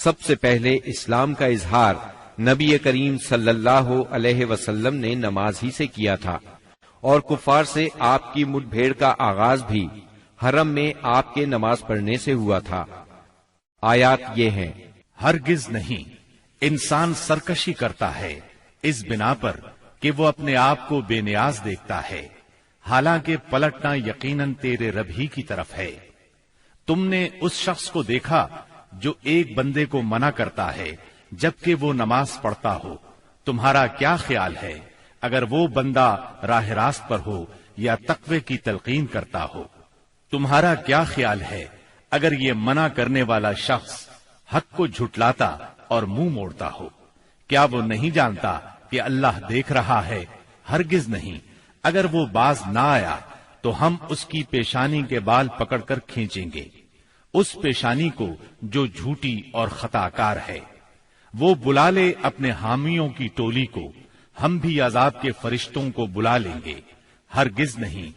سب سے پہلے اسلام کا اظہار نبی کریم صلی اللہ علیہ وسلم نے نماز ہی سے کیا تھا، اور کفار سے آپ کی مٹ بھیڑ کا آغاز بھی حرم میں آپ کے نماز پڑھنے سے ہوا تھا۔ آیات یہ ہیں: ہرگز نہیں، انسان سرکشی کرتا ہے اس بنا پر کہ وہ اپنے آپ کو بے نیاز دیکھتا ہے، حالانکہ پلٹنا یقیناً تیرے رب ہی کی طرف ہے۔ تم نے اس شخص کو دیکھا جو ایک بندے کو منع کرتا ہے جبکہ وہ نماز پڑھتا ہو، تمہارا کیا خیال ہے اگر وہ بندہ راہ راست پر ہو یا تقوی کی تلقین کرتا ہو؟ تمہارا کیا خیال ہے اگر یہ منع کرنے والا شخص حق کو جھٹلاتا اور منہ موڑتا ہو؟ کیا وہ نہیں جانتا کہ اللہ دیکھ رہا ہے؟ ہرگز نہیں، اگر وہ باز نہ آیا تو ہم اس کی پیشانی کے بال پکڑ کر کھینچیں گے، اس پیشانی کو جو جھوٹی اور خطا کار ہے۔ وہ بلا لے اپنے حامیوں کی ٹولی کو، ہم بھی عذاب کے فرشتوں کو بلا لیں گے۔ ہرگز نہیں،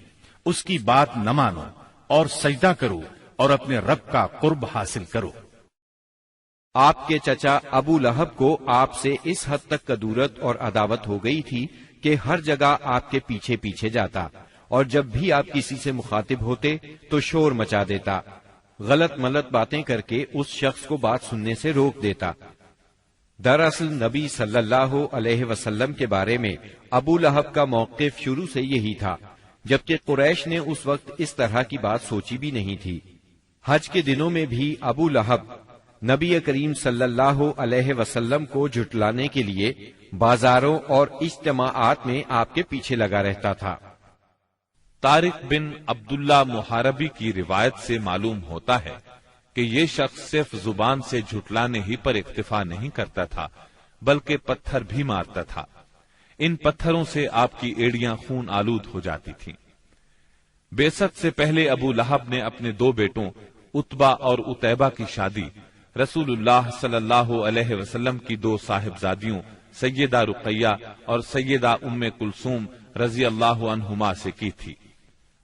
اس کی بات نہ مانو اور سجدہ کرو اور اپنے رب کا قرب حاصل کرو۔ آپ کے چچا ابو لہب کو آپ سے اس حد تک کدورت اور عداوت ہو گئی تھی کہ ہر جگہ آپ کے پیچھے پیچھے جاتا، اور جب بھی آپ کسی سے مخاطب ہوتے تو شور مچا دیتا، غلط ملط باتیں کر کے اس شخص کو بات سننے سے روک دیتا۔ دراصل نبی صلی اللہ علیہ وسلم کے بارے میں ابو لہب کا موقف شروع سے یہی تھا، جبکہ قریش نے اس وقت اس طرح کی بات سوچی بھی نہیں تھی۔ حج کے دنوں میں بھی ابو لہب نبی کریم صلی اللہ علیہ وسلم کو جھٹلانے کے لیے بازاروں اور اجتماعات میں آپ کے پیچھے لگا رہتا تھا۔ طارق بن عبداللہ محاربی کی روایت سے معلوم ہوتا ہے کہ یہ شخص صرف زبان سے جھٹلانے ہی پر اکتفا نہیں کرتا تھا بلکہ پتھر بھی مارتا تھا۔ ان پتھروں سے آپ کی ایڑیاں خون آلود ہو جاتی تھیں۔ بعثت سے پہلے ابو لہب نے اپنے دو بیٹوں عتبہ اور عتیبہ کی شادی رسول اللہ صلی اللہ علیہ وسلم کی دو صاحبزادیوں سیدہ رقیہ اور سیدہ ام کلثوم رضی اللہ عنہما سے کی تھی۔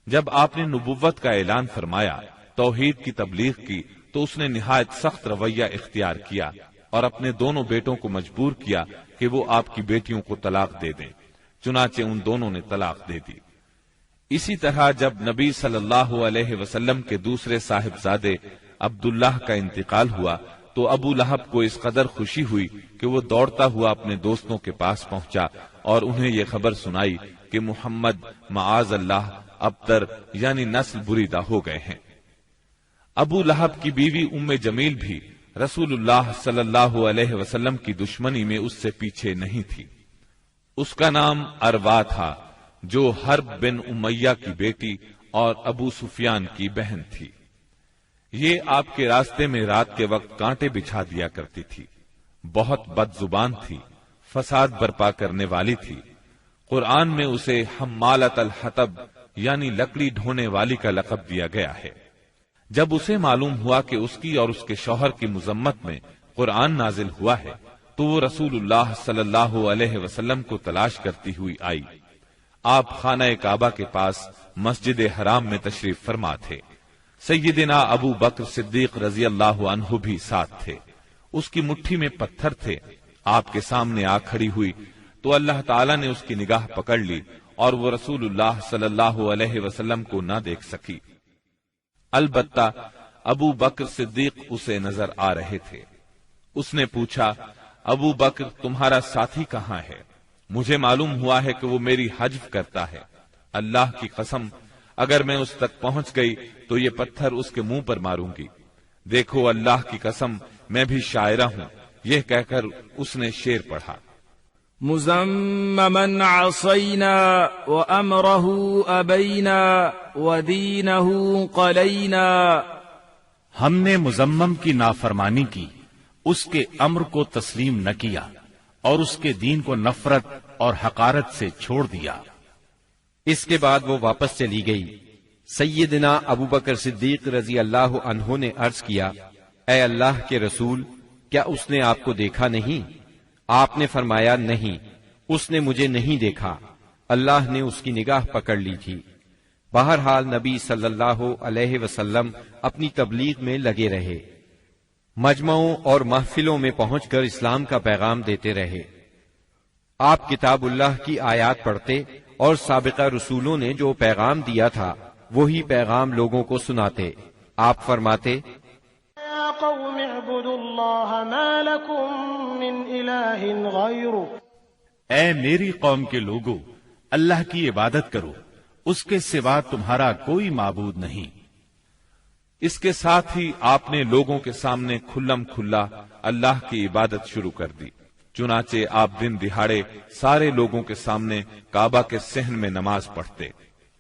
جب آپ نے نبوت کا اعلان فرمایا، توحید کی تبلیغ کی، تو اس نے نہایت سخت رویہ اختیار کیا اور اپنے دونوں بیٹوں کو مجبور کیا کہ وہ آپ کی بیٹیوں کو طلاق دے دیں۔ چنانچہ ان دونوں نے طلاق دے دی۔ اسی طرح جب نبی صلی اللہ علیہ وسلم کے دوسرے صاحبزادے عبداللہ کا انتقال ہوا تو ابو لہب کو اس قدر خوشی ہوئی کہ وہ دوڑتا ہوا اپنے دوستوں کے پاس پہنچا اور انہیں یہ خبر سنائی کہ محمد معاذ اللہ ابتر یعنی نسل بریدہ ہو گئے ہیں۔ ابو لہب کی بیوی ام جمیل بھی رسول اللہ صلی اللہ علیہ وسلم کی دشمنی میں اس سے پیچھے نہیں تھی۔ اس کا نام اروا تھا جو حرب بن امیہ کی بیٹی اور ابو سفیان کی بہن تھی۔ یہ آپ کے راستے میں رات کے وقت کانٹے بچھا دیا کرتی تھی، بہت بد زبان تھی، فساد برپا کرنے والی تھی۔ قرآن میں اسے حمالۃ الحطب یعنی لکڑی ڈھونے والی کا لقب دیا گیا ہے۔ جب اسے معلوم ہوا کہ اس کی اور اس کے شوہر کی مذمت میں قرآن نازل ہوا ہے تو وہ رسول اللہ صلی اللہ علیہ وسلم کو تلاش کرتی ہوئی آئی۔ آپ خانہ کعبہ کے پاس مسجد حرام میں تشریف فرما تھے۔ سیدنا ابو بکر صدیق رضی اللہ عنہ بھی ساتھ تھے۔ اس کی مٹھی میں پتھر تھے۔ آپ کے سامنے آ کھڑی ہوئی تو اللہ تعالیٰ نے اس کی نگاہ پکڑ لی اور وہ رسول اللہ صلی اللہ علیہ وسلم کو نہ دیکھ سکی۔ البتہ ابو بکر صدیق اسے نظر آ رہے تھے۔ اس نے پوچھا، ابو بکر تمہارا ساتھی کہاں ہے؟ مجھے معلوم ہوا ہے کہ وہ میری حجب کرتا ہے۔ اللہ کی قسم اگر میں اس تک پہنچ گئی تو یہ پتھر اس کے منہ پر ماروں گی۔ دیکھو اللہ کی قسم میں بھی شاعرہ ہوں۔ یہ کہہ کر اس نے شعر پڑھا، مزمما عصینا وامرہ ابینا ودینہ قلینا۔ ہم نے مزمم کی نافرمانی کی، اس کے امر کو تسلیم نہ کیا اور اس کے دین کو نفرت اور حقارت سے چھوڑ دیا۔ اس کے بعد وہ واپس چلی گئی۔ سیدنا ابو بکر صدیق رضی اللہ عنہ نے عرض کیا، اے اللہ کے رسول، کیا اس نے آپ کو دیکھا نہیں؟ آپ نے فرمایا، نہیں، اس نے مجھے نہیں دیکھا، اللہ نے اس کی نگاہ پکڑ لی تھی۔ بہرحال نبی صلی اللہ علیہ وسلم اپنی تبلیغ میں لگے رہے۔ مجمعوں اور محفلوں میں پہنچ کر اسلام کا پیغام دیتے رہے۔ آپ کتاب اللہ کی آیات پڑھتے اور سابقہ رسولوں نے جو پیغام دیا تھا وہی پیغام لوگوں کو سناتے۔ آپ فرماتے، یا قوم اعبدوا اللہ ما لکم من الہ غیرہ، اے میری قوم کے لوگو، اللہ کی عبادت کرو، اس کے سوا تمہارا کوئی معبود نہیں۔ اس کے ساتھ ہی آپ نے لوگوں کے سامنے کھلم کھلا اللہ کی عبادت شروع کر دی۔ چنانچہ آپ دن دہاڑے سارے لوگوں کے سامنے کعبہ کے صحن میں نماز پڑھتے۔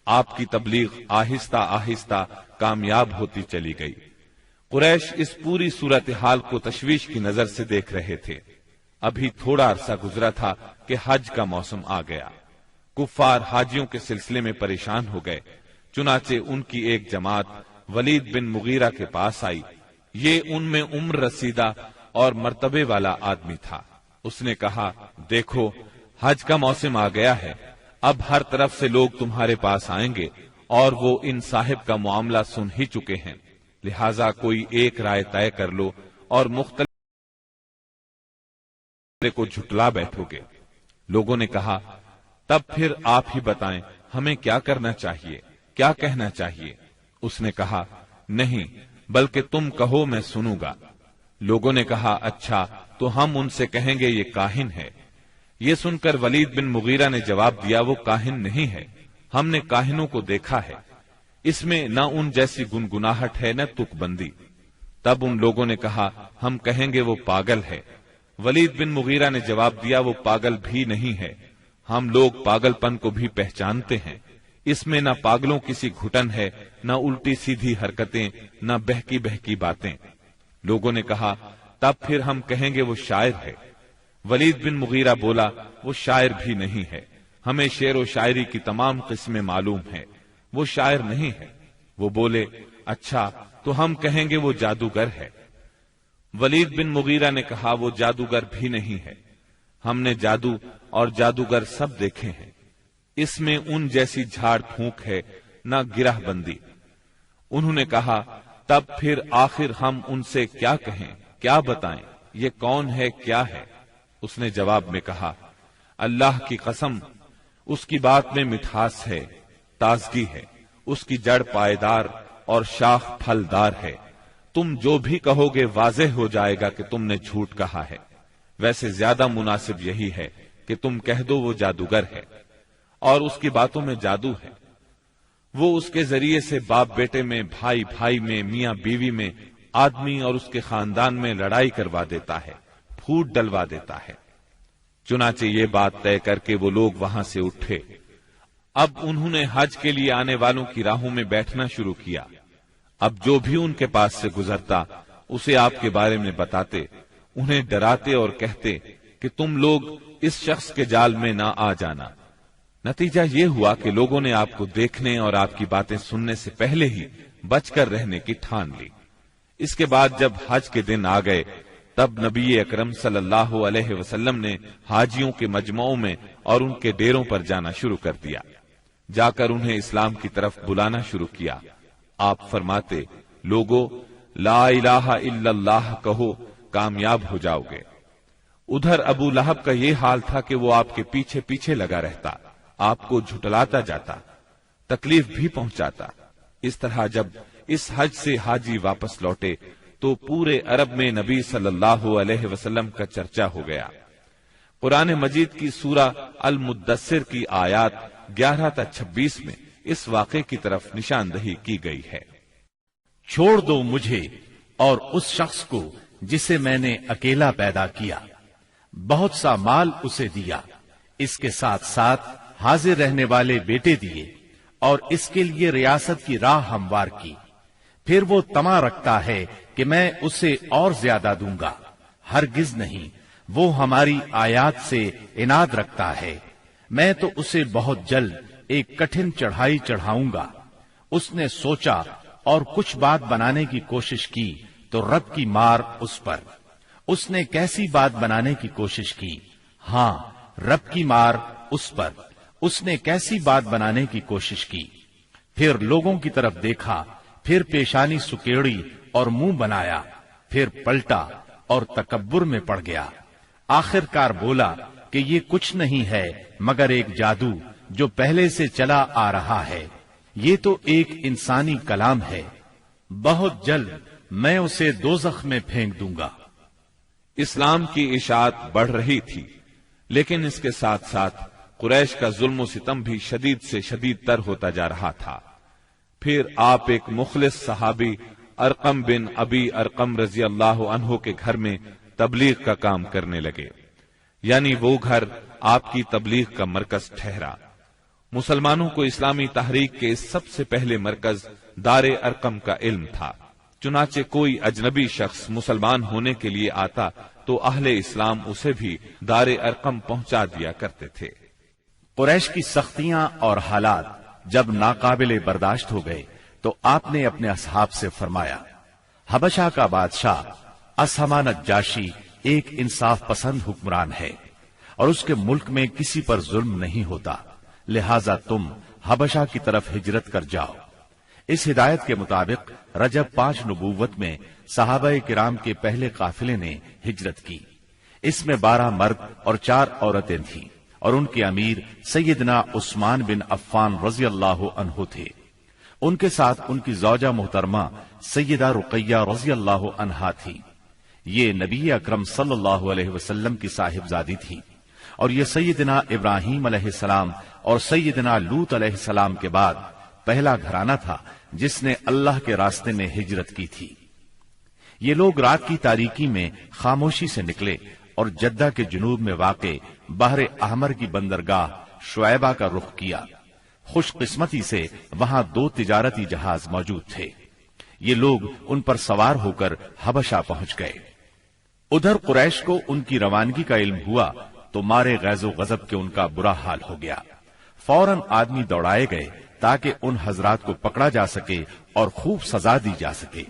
آپ کی تبلیغ آہستہ آہستہ کامیاب ہوتی چلی گئی۔ قریش اس پوری صورتحال کو تشویش کی نظر سے دیکھ رہے تھے۔ ابھی تھوڑا عرصہ گزرا تھا کہ حج کا موسم آ گیا۔ کفار حاجیوں کے سلسلے میں پریشان ہو گئے۔ چنانچہ ان کی ایک جماعت ولید بن مغیرہ کے پاس آئی۔ یہ ان میں عمر رسیدہ اور مرتبے والا آدمی تھا۔ اس نے کہا، دیکھو حج کا موسم آ گیا ہے، اب ہر طرف سے لوگ تمہارے پاس آئیں گے اور وہ ان صاحب کا معاملہ سن ہی چکے ہیں، لہذا کوئی ایک رائے طے کر لو اور مختلف کو جھٹلا بیٹھو گے۔ لوگوں نے کہا، تب پھر آپ ہی بتائیں ہمیں کیا کرنا چاہیے، کیا کہنا چاہیے؟ اس نے کہا، نہیں بلکہ تم کہو میں سنوں گا۔ لوگوں نے کہا، اچھا تو ہم ان سے کہیں گے یہ کاہن ہے۔ یہ سن کر ولید بن مغیرہ نے جواب دیا، وہ کاہن نہیں ہے، ہم نے کاہنوں کو دیکھا ہے، اس میں نہ ان جیسی گنگناہٹ ہے نہ تک بندی۔ تب ان لوگوں نے کہا، ہم کہیں گے وہ پاگل ہے۔ ولید بن مغیرہ نے جواب دیا، وہ پاگل بھی نہیں ہے، ہم لوگ پاگل پن کو بھی پہچانتے ہیں، اس میں نہ پاگلوں کسی گھٹن ہے، نہ الٹی سیدھی حرکتیں، نہ بہکی بہکی باتیں۔ لوگوں نے کہا، تب پھر ہم کہیں گے وہ شاعر ہے۔ ولید بن مغیرہ بولا، وہ شاعر بھی نہیں ہے، ہمیں شعر و شاعری کی تمام قسمیں معلوم ہیں، وہ شاعر نہیں ہے۔ وہ بولے، اچھا تو ہم کہیں گے وہ جادوگر ہے۔ ولید بن مغیرہ نے کہا، وہ جادوگر بھی نہیں ہے، ہم نے جادو اور جادوگر سب دیکھے ہیں، اس میں ان جیسی جھاڑ پھونک ہے نہ گرہ بندی۔ انہوں نے کہا، تب پھر آخر ہم ان سے کیا کہیں، کیا بتائیں، یہ کون ہے، کیا ہے؟ اس نے جواب میں کہا، اللہ کی قسم، اس کی بات میں مٹھاس ہے، تازگی ہے، اس کی جڑ پائیدار اور شاخ پھلدار ہے، تم جو بھی کہو گے واضح ہو جائے گا کہ تم نے جھوٹ کہا ہے۔ ویسے زیادہ مناسب یہی ہے کہ تم کہہ دو وہ جادوگر ہے اور اس کی باتوں میں جادو ہے، وہ اس کے ذریعے سے باپ بیٹے میں، بھائی بھائی میں، میاں بیوی میں، آدمی اور اس کے خاندان میں لڑائی کروا دیتا ہے، پھوٹ ڈلوا دیتا ہے۔ چنانچہ یہ بات طے کر کے وہ لوگ وہاں سے اٹھے۔ اب انہوں نے حج کے لیے آنے والوں کی راہوں میں بیٹھنا شروع کیا۔ اب جو بھی ان کے پاس سے گزرتا اسے آپ کے بارے میں بتاتے، انہیں ڈراتے اور کہتے کہ تم لوگ اس شخص کے جال میں نہ آ جانا۔ نتیجہ یہ ہوا کہ لوگوں نے آپ کو دیکھنے اور آپ کی باتیں سننے سے پہلے ہی بچ کر رہنے کی ٹھان لی۔ اس کے بعد جب حج کے دن آ گئے تب نبی اکرم صلی اللہ علیہ وسلم نے حاجیوں کے مجمعوں میں اور ان کے ڈیروں پر جانا شروع کر دیا۔ جا کر انہیں اسلام کی طرف بلانا شروع کیا۔ آپ فرماتے، لوگو لا الہ الا اللہ کہو، کامیاب ہو جاؤ گے۔ ادھر ابو لہب کا یہ حال تھا کہ وہ آپ کے پیچھے پیچھے لگا رہتا، آپ کو جھٹلاتا جاتا، تکلیف بھی پہنچاتا۔ اس طرح جب اس حج سے حاجی واپس لوٹے تو پورے عرب میں نبی صلی اللہ علیہ وسلم کا چرچا ہو گیا۔ قرآن مجید کی سورہ المدثر کی آیات 11 تا 26 میں اس واقعے کی طرف نشاندہی کی گئی ہے۔ چھوڑ دو مجھے اور اس شخص کو جسے میں نے اکیلا پیدا کیا، بہت سا مال اسے دیا، اس کے ساتھ ساتھ حاضر رہنے والے بیٹے دیے اور اس کے لیے ریاست کی راہ ہموار کی۔ پھر وہ طمع رکھتا ہے کہ میں اسے اور زیادہ دوں گا، ہرگز نہیں، وہ ہماری آیات سے عناد رکھتا ہے، میں تو اسے بہت جلد ایک کٹھن چڑھائی چڑھاؤں گا۔ اس نے سوچا اور کچھ بات بنانے کی کوشش کی تو رب کی مار اس پر۔ اس نے کیسی بات بنانے کی کوشش کی؟ ہاں، رب کی مار اس پر۔ اس نے کیسی بات بنانے کی کوشش کی؟ پھر لوگوں کی طرف دیکھا، پھر پیشانی سکیڑی اور منہ بنایا، پھر پلٹا اور تکبر میں پڑ گیا۔ آخر کار بولا کہ یہ کچھ نہیں ہے مگر ایک جادو جو پہلے سے چلا آ رہا ہے، یہ تو ایک انسانی کلام ہے، بہت جلد میں اسے دوزخ میں پھینک دوں گا۔ اسلام کی اشاعت بڑھ رہی تھی، لیکن اس کے ساتھ ساتھ قریش کا ظلم و ستم بھی شدید سے شدید تر ہوتا جا رہا تھا۔ پھر آپ ایک مخلص صحابی ارقم بن ابی ارقم رضی اللہ عنہ کے گھر میں تبلیغ کا کام کرنے لگے، یعنی وہ گھر آپ کی تبلیغ کا مرکز ٹھہرا۔ مسلمانوں کو اسلامی تحریک کے سب سے پہلے مرکز دار ارقم کا علم تھا، چنانچہ کوئی اجنبی شخص مسلمان ہونے کے لیے آتا تو اہل اسلام اسے بھی دار ارقم پہنچا دیا کرتے تھے۔ قریش کی سختیاں اور حالات جب ناقابل برداشت ہو گئے تو آپ نے اپنے اصحاب سے فرمایا، حبشہ کا بادشاہ اسہمہ نجاشی ایک انصاف پسند حکمران ہے اور اس کے ملک میں کسی پر ظلم نہیں ہوتا، لہذا تم حبشہ کی طرف ہجرت کر جاؤ۔ اس ہدایت کے مطابق رجب 5 نبوت میں صحابہ کرام کے پہلے قافلے نے ہجرت کی۔ اس میں 12 مرد اور 4 عورتیں تھیں اور ان کے امیر سیدنا عثمان بن عفان رضی اللہ عنہ تھے۔ ان کے ساتھ ان کی زوجہ محترمہ سیدہ رقیہ رضی اللہ عنہا تھی۔ یہ نبی اکرم صلی اللہ علیہ وسلم کی صاحبزادی تھی اور یہ سیدنا ابراہیم علیہ السلام اور سیدنا لوط علیہ السلام کے بعد پہلا گھرانہ تھا جس نے اللہ کے راستے میں ہجرت کی تھی۔ یہ لوگ رات کی تاریکی میں خاموشی سے نکلے اور جدہ کے جنوب میں واقع بحر احمر کی بندرگاہ شعیبہ کا رخ کیا۔ خوش قسمتی سے وہاں 2 تجارتی جہاز موجود تھے۔ یہ لوگ ان پر سوار ہو کر حبشہ پہنچ گئے۔ ادھر قریش کو ان کی روانگی کا علم ہوا تو مارے غیظ و غضب کے ان کا برا حال ہو گیا۔ فوراً آدمی دوڑائے گئے تاکہ ان حضرات کو پکڑا جا سکے اور خوب سزا دی جا سکے،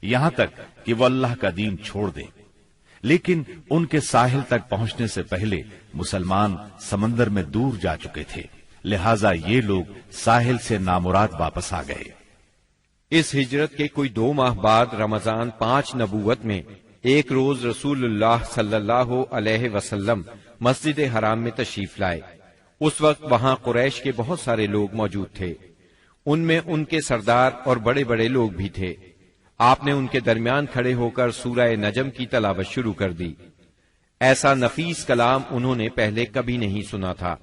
یہاں تک کہ وہ اللہ کا دین چھوڑ دیں۔ لیکن ان کے ساحل تک پہنچنے سے پہلے مسلمان سمندر میں دور جا چکے تھے، لہذا یہ لوگ ساحل سے نامراد واپس آ گئے۔ اس ہجرت کے کوئی 2 ماہ بعد رمضان 5 نبوت میں ایک روز رسول اللہ صلی اللہ علیہ وسلم مسجد حرام میں تشریف لائے۔ اس وقت وہاں قریش کے بہت سارے لوگ موجود تھے، ان میں ان کے سردار اور بڑے بڑے لوگ بھی تھے۔ آپ نے ان کے درمیان کھڑے ہو کر سورہ نجم کی تلاوت شروع کر دی۔ ایسا نفیس کلام انہوں نے پہلے کبھی نہیں سنا تھا۔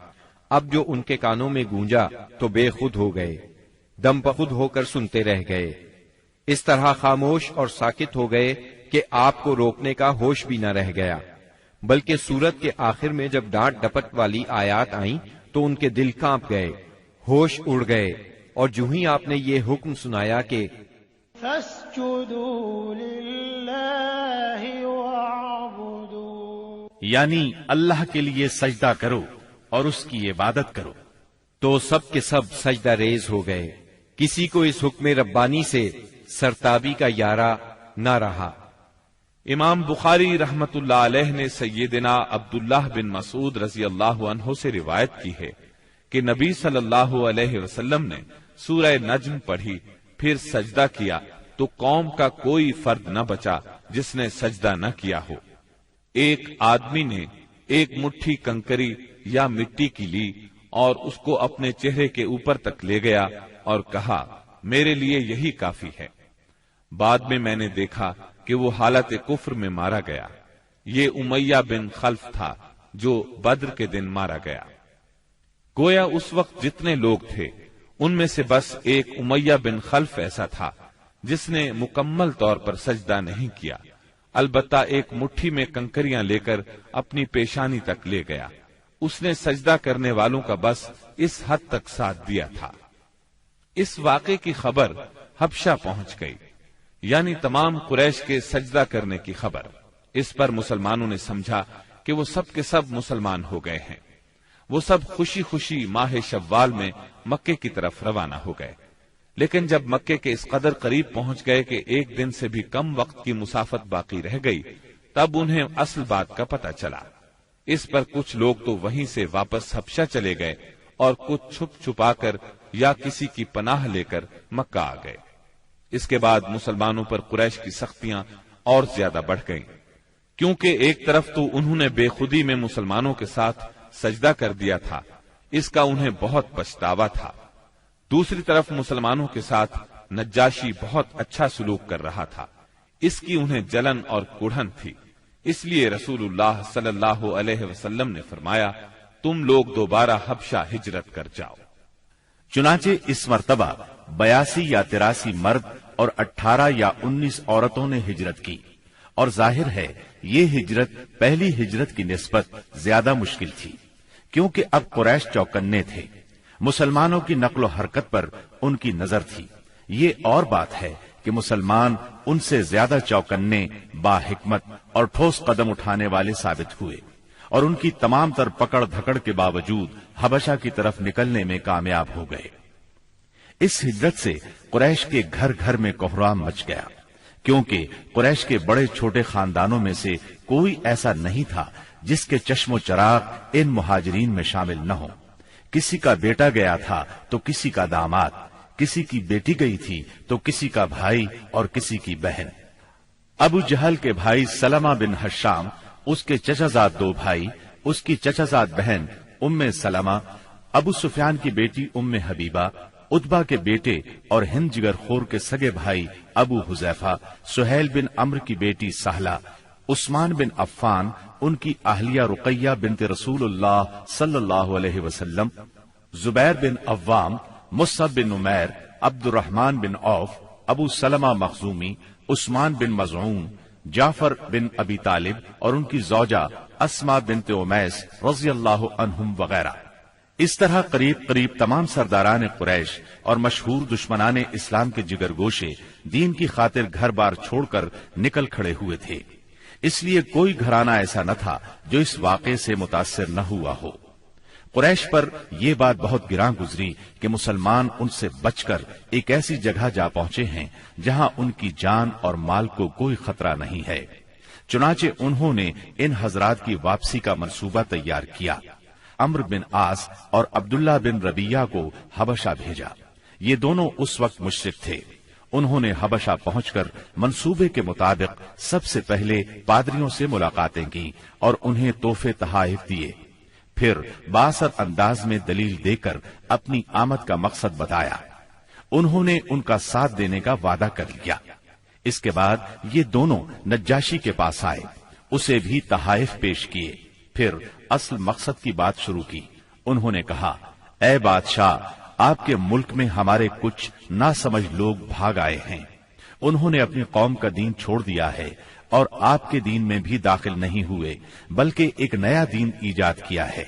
اب جو ان کے کانوں میں گونجا تو بے خود ہو گئے، دم بخود ہو کر سنتے رہ گئے، اس طرح خاموش اور ساکت ہو گئے کہ آپ کو روکنے کا ہوش بھی نہ رہ گیا۔ بلکہ سورت کے آخر میں جب ڈانٹ ڈپٹ والی آیات آئیں تو ان کے دل کانپ گئے، ہوش اڑ گئے، اور جو ہی آپ نے یہ حکم سنایا کہ فَاسْجُدُوا لِلَّهِ وَاعْبُدُوا، یعنی اللہ کے لیے سجدہ کرو اور اس کی عبادت کرو، تو سب کے سب سجدہ ریز ہو گئے۔ کسی کو اس حکم ربانی سے سرتابی کا یارہ نہ رہا۔ امام بخاری رحمت اللہ علیہ نے سیدنا عبداللہ بن مسعود رضی اللہ عنہ سے روایت کی ہے کہ نبی صلی اللہ علیہ وسلم نے سورہ نجم پڑھی، پھر سجدہ کیا تو قوم کا کوئی فرد نہ بچا جس نے سجدہ نہ کیا ہو۔ ایک آدمی نے ایک مٹھی کنکری یا مٹی کی لی اور اس کو اپنے چہرے کے اوپر تک لے گیا اور کہا، میرے لیے یہی کافی ہے۔ بعد میں نے دیکھا کہ وہ حالت کفر میں مارا گیا۔ یہ امیہ بن خلف تھا جو بدر کے دن مارا گیا۔ گویا اس وقت جتنے لوگ تھے ان میں سے بس ایک امیہ بن خلف ایسا تھا جس نے مکمل طور پر سجدہ نہیں کیا، البتہ ایک مٹھی میں کنکریاں لے کر اپنی پیشانی تک لے گیا۔ اس نے سجدہ کرنے والوں کا بس اس حد تک ساتھ دیا تھا۔ اس واقعے کی خبر حبشہ پہنچ گئی، یعنی تمام قریش کے سجدہ کرنے کی خبر۔ اس پر مسلمانوں نے سمجھا کہ وہ سب کے سب مسلمان ہو گئے ہیں۔ وہ سب خوشی خوشی ماہ شوال میں مکے کی طرف روانہ ہو گئے، لیکن جب مکے کے اس قدر قریب پہنچ گئے کہ ایک دن سے بھی کم وقت کی مسافت باقی رہ گئی، تب انہیں اصل بات کا پتہ چلا۔ اس پر کچھ لوگ تو وہیں سے واپس حبشہ چلے گئے اور کچھ چھپ چھپا کر یا کسی کی پناہ لے کر مکہ آ گئے۔ اس کے بعد مسلمانوں پر قریش کی سختیاں اور زیادہ بڑھ گئیں، کیونکہ ایک طرف تو انہوں نے بے خودی میں مسلمانوں کے ساتھ سجدہ کر دیا تھا، اس کا انہیں بہت پچھتاوا تھا، دوسری طرف مسلمانوں کے ساتھ نجاشی بہت اچھا سلوک کر رہا تھا، اس کی انہیں جلن اور کڑھن تھی۔ اس لیے رسول اللہ صلی اللہ علیہ وسلم نے فرمایا، تم لوگ دوبارہ حبشہ ہجرت کر جاؤ۔ چنانچہ اس مرتبہ 82 یا 83 مرد اور 18 یا 19 عورتوں نے ہجرت کی، اور ظاہر ہے یہ ہجرت پہلی ہجرت کی نسبت زیادہ مشکل تھی، کیونکہ اب قریش چوکنے تھے، مسلمانوں کی نقل و حرکت پر ان کی نظر تھی۔ یہ اور بات ہے کہ مسلمان ان سے زیادہ چوکنے، با حکمت اور ٹھوس قدم اٹھانے والے ثابت ہوئے، اور ان کی تمام تر پکڑ دھکڑ کے باوجود حبشہ کی طرف نکلنے میں کامیاب ہو گئے۔ اس ہجرت سے قریش کے گھر گھر میں کوہرام مچ گیا، کیونکہ قریش کے بڑے چھوٹے خاندانوں میں سے کوئی ایسا نہیں تھا جس کے چشم و چراغ ان مہاجرین میں شامل نہ ہو۔ کسی کا بیٹا گیا تھا تو کسی کا داماد، کسی کی بیٹی گئی تھی تو کسی کا بھائی اور کسی کی بہن۔ ابو جہل کے بھائی سلمہ بن حشام، اس کے چچا زاد 2 بھائی، اس کی چچا زاد بہن ام سلمہ، ابو سفیان کی بیٹی ام حبیبہ، عتبہ کے بیٹے اور ہند جگر خور کے سگے بھائی ابو حذیفہ، سہیل بن عمرو کی بیٹی سہلہ، عثمان بن عفان، ان کی اہلیہ رقیہ بنت رسول اللہ صلی اللہ علیہ وسلم، زبیر بن عوام، مصعب بن عمیر، عبد الرحمن بن عوف، ابو سلمہ مخزومی، عثمان بن مظعون، جعفر بن ابی طالب اور ان کی زوجہ اسما بنت امیس رضی اللہ عنہم وغیرہ۔ اس طرح قریب قریب تمام سرداران قریش اور مشہور دشمنان اسلام کے جگر گوشے دین کی خاطر گھر بار چھوڑ کر نکل کھڑے ہوئے تھے۔ اس لیے کوئی گھرانہ ایسا نہ تھا جو اس واقعے سے متاثر نہ ہوا ہو۔ قریش پر یہ بات بہت گراں گزری کہ مسلمان ان سے بچ کر ایک ایسی جگہ جا پہنچے ہیں جہاں ان کی جان اور مال کو کوئی خطرہ نہیں ہے۔ چنانچہ انہوں نے ان حضرات کی واپسی کا منصوبہ تیار کیا۔ عمرو بن عاص اور عبداللہ بن ربیہ کو حبشہ بھیجا۔ یہ دونوں اس وقت مشرک تھے۔ انہوں نے حبشہ پہنچ کر منصوبے کے مطابق سب سے پہلے پادریوں سے ملاقاتیں کی اور انہیں تحفے تحائف دیے، پھر بااثر انداز میں دلیل دے کر اپنی آمد کا مقصد بتایا۔ انہوں نے ان کا ساتھ دینے کا وعدہ کر لیا۔ اس کے بعد یہ دونوں نجاشی کے پاس آئے، اسے بھی تحائف پیش کیے، پھر اصل مقصد کی بات شروع کی۔ انہوں نے کہا، اے بادشاہ، آپ کے ملک میں ہمارے کچھ ناسمجھ لوگ بھاگ آئے ہیں، انہوں نے اپنی قوم کا دین چھوڑ دیا ہے اور آپ کے دین میں بھی داخل نہیں ہوئے، بلکہ ایک نیا دین ایجاد کیا ہے،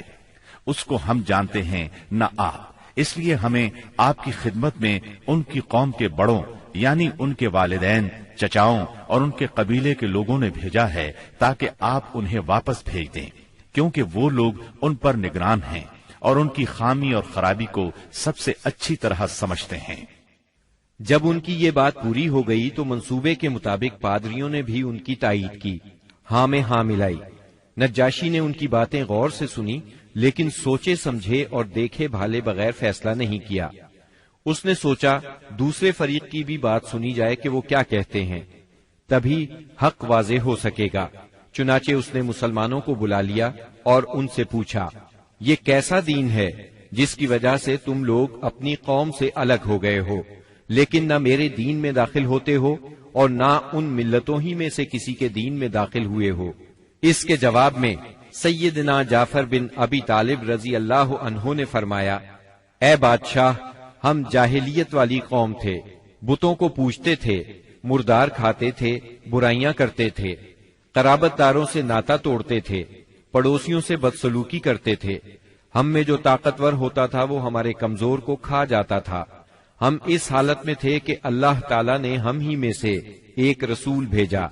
اس کو ہم جانتے ہیں نہ آپ، اس لیے ہمیں آپ کی خدمت میں ان کی قوم کے بڑوں یعنی ان کے والدین، چچاؤں اور ان کے قبیلے کے لوگوں نے بھیجا ہے تاکہ آپ انہیں واپس بھیج دیں، کیونکہ وہ لوگ ان پر نگران ہیں اور ان کی خامی اور خرابی کو سب سے اچھی طرح سمجھتے ہیں۔ جب ان کی یہ بات پوری ہو گئی تو منصوبے کے مطابق پادریوں نے بھی ان کی تائید کی، ہاں میں ہاں ملائی۔ نجاشی نے ان کی باتیں غور سے سنی، لیکن سوچے سمجھے اور دیکھے بھالے بغیر فیصلہ نہیں کیا۔ اس نے سوچا دوسرے فریق کی بھی بات سنی جائے کہ وہ کیا کہتے ہیں، تبھی حق واضح ہو سکے گا۔ چنانچہ اس نے مسلمانوں کو بلا لیا اور ان سے پوچھا، یہ کیسا دین ہے جس کی وجہ سے تم لوگ اپنی قوم سے الگ ہو گئے ہو، لیکن نہ میرے دین میں داخل ہوتے ہو اور نہ ان ملتوں ہی میں سے کسی کے دین میں داخل ہوئے ہو؟ اس کے جواب میں سیدنا جعفر بن ابی طالب رضی اللہ عنہ نے فرمایا، اے بادشاہ، ہم جاہلیت والی قوم تھے، بتوں کو پوجتے تھے، مردار کھاتے تھے، برائیاں کرتے تھے، قرابت داروں سے ناتا توڑتے تھے، پڑوسیوں سے بدسلوکی کرتے تھے، ہم میں جو طاقتور ہوتا تھا وہ ہمارے کمزور کو کھا جاتا تھا، ہم اس حالت میں تھے کہ اللہ تعالیٰ نے ہم ہی میں سے ایک رسول بھیجا،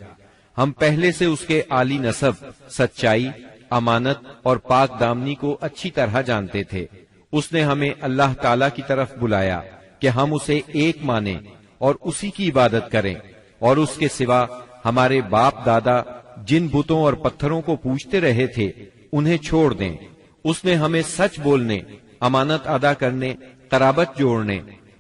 ہم پہلے سے اس کے عالی نسب، سچائی، امانت اور پاک دامنی کو اچھی طرح جانتے تھے۔ اس نے ہمیں اللہ تعالیٰ کی طرف بلایا کہ ہم اسے ایک مانیں اور اسی کی عبادت کریں، اور اس کے سوا ہمارے باپ دادا جن بتوں اور پتھروں کو پوجتے رہے تھے انہیں چھوڑ دیں۔ اس نے ہمیں سچ بولنے، امانت ادا کرنے، قرابت جوڑنے،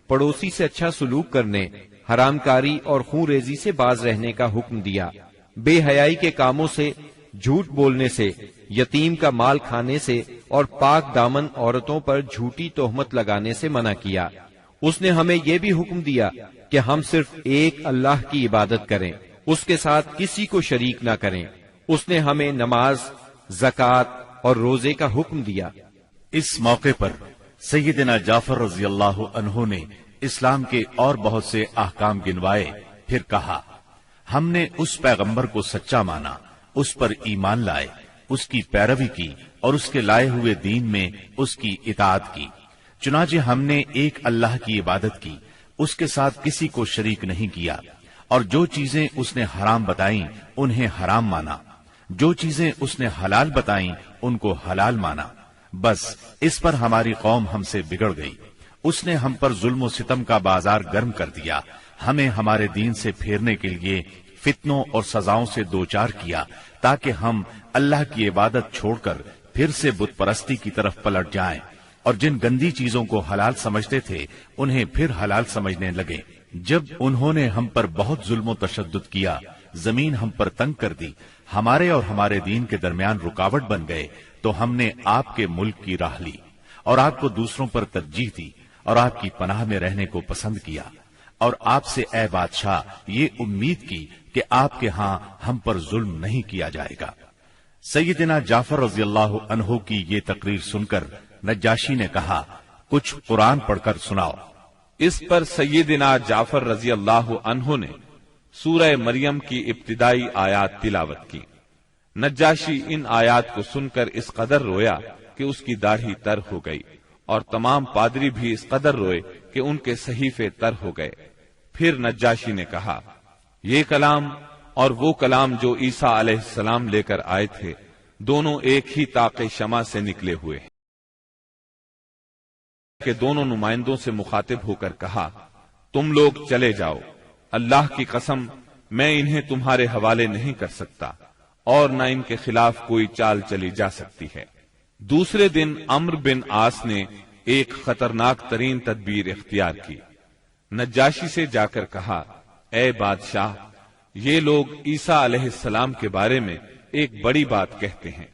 پڑوسی سے اچھا سلوک کرنے، حرام کاری اور خون ریزی سے باز رہنے کا حکم دیا۔ بے حیائی کے کاموں سے، جھوٹ بولنے سے، یتیم کا مال کھانے سے اور پاک دامن عورتوں پر جھوٹی تہمت لگانے سے منع کیا۔ اس نے ہمیں یہ بھی حکم دیا کہ ہم صرف ایک اللہ کی عبادت کریں، اس کے ساتھ کسی کو شریک نہ کریں۔ اس نے ہمیں نماز، زکوٰۃ اور روزے کا حکم دیا۔ اس موقع پر سیدنا جعفر رضی اللہ عنہ نے اسلام کے اور بہت سے احکام گنوائے، پھر کہا، ہم نے اس پیغمبر کو سچا مانا، اس پر ایمان لائے، اس کی پیروی کی اور اس کے لائے ہوئے دین میں اس کی اطاعت کی۔ چنانچہ ہم نے ایک اللہ کی عبادت کی، اس کے ساتھ کسی کو شریک نہیں کیا، اور جو چیزیں اس نے حرام بتائیں انہیں حرام مانا، جو چیزیں اس نے حلال بتائیں ان کو حلال مانا۔ بس اس پر ہماری قوم ہم سے بگڑ گئی، اس نے ہم پر ظلم و ستم کا بازار گرم کر دیا، ہمیں ہمارے دین سے پھیرنے کے لیے فتنوں اور سزاؤں سے دوچار کیا، تاکہ ہم اللہ کی عبادت چھوڑ کر پھر سے بت پرستی کی طرف پلٹ جائیں، اور جن گندی چیزوں کو حلال سمجھتے تھے انہیں پھر حلال سمجھنے لگے۔ جب انہوں نے ہم پر بہت ظلم و تشدد کیا، زمین ہم پر تنگ کر دی، ہمارے اور ہمارے دین کے درمیان رکاوٹ بن گئے، تو ہم نے آپ کے ملک کی راہ لی اور آپ کو دوسروں پر ترجیح دی اور آپ کی پناہ میں رہنے کو پسند کیا، اور آپ سے اے بادشاہ یہ امید کی کہ آپ کے ہاں ہم پر ظلم نہیں کیا جائے گا۔ سیدنا جعفر رضی اللہ عنہ کی یہ تقریر سن کر نجاشی نے کہا، کچھ قرآن پڑھ کر سناؤ۔ اس پر سیدنا جعفر رضی اللہ عنہ نے سورہ مریم کی ابتدائی آیات تلاوت کی۔ نجاشی ان آیات کو سن کر اس قدر رویا کہ اس کی داڑھی تر ہو گئی، اور تمام پادری بھی اس قدر روئے کہ ان کے صحیفے تر ہو گئے۔ پھر نجاشی نے کہا، یہ کلام اور وہ کلام جو عیسیٰ علیہ السلام لے کر آئے تھے، دونوں ایک ہی طاق شمع سے نکلے ہوئے ہیں۔ کہ دونوں نمائندوں سے مخاطب ہو کر کہا، تم لوگ چلے جاؤ، اللہ کی قسم میں انہیں تمہارے حوالے نہیں کر سکتا، اور نہ ان کے خلاف کوئی چال چلی جا سکتی ہے۔ دوسرے دن عمرو بن عاص نے ایک خطرناک ترین تدبیر اختیار کی۔ نجاشی سے جا کر کہا، اے بادشاہ، یہ لوگ عیسیٰ علیہ السلام کے بارے میں ایک بڑی بات کہتے ہیں۔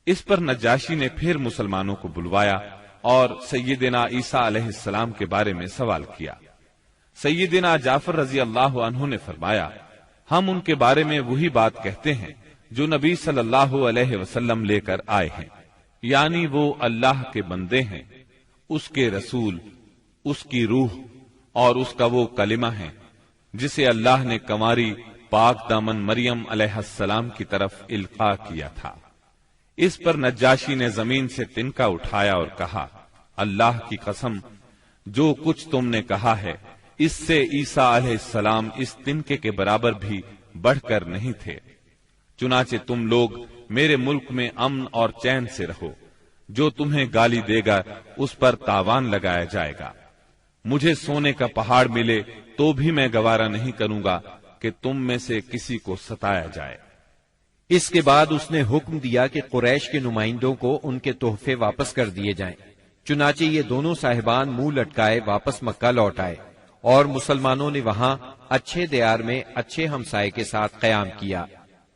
اس پر نجاشی نے پھر مسلمانوں کو بلوایا اور سیدنا عیسیٰ علیہ السلام کے بارے میں سوال کیا۔ سیدنا جعفر رضی اللہ عنہ نے فرمایا، ہم ان کے بارے میں وہی بات کہتے ہیں جو نبی صلی اللہ علیہ وسلم لے کر آئے ہیں، یعنی وہ اللہ کے بندے ہیں، اس کے رسول، اس کی روح اور اس کا وہ کلمہ ہے جسے اللہ نے کنواری پاک دامن مریم علیہ السلام کی طرف القاء کیا تھا۔ اس پر نجاشی نے زمین سے تنکا اٹھایا اور کہا، اللہ کی قسم، جو کچھ تم نے کہا ہے اس سے عیسیٰ علیہ السلام اس تنکے کے برابر بھی بڑھ کر نہیں تھے۔ چنانچہ تم لوگ میرے ملک میں امن اور چین سے رہو، جو تمہیں گالی دے گا اس پر تاوان لگایا جائے گا۔ مجھے سونے کا پہاڑ ملے تو بھی میں گوارا نہیں کروں گا کہ تم میں سے کسی کو ستایا جائے۔ اس کے بعد اس نے حکم دیا کہ قریش کے نمائندوں کو ان کے تحفے واپس کر دیے جائیں۔ چنانچہ یہ دونوں صاحبان منہ لٹکائے واپس مکہ لوٹ آئے، اور مسلمانوں نے وہاں اچھے دیار میں اچھے ہمسائے کے ساتھ قیام کیا۔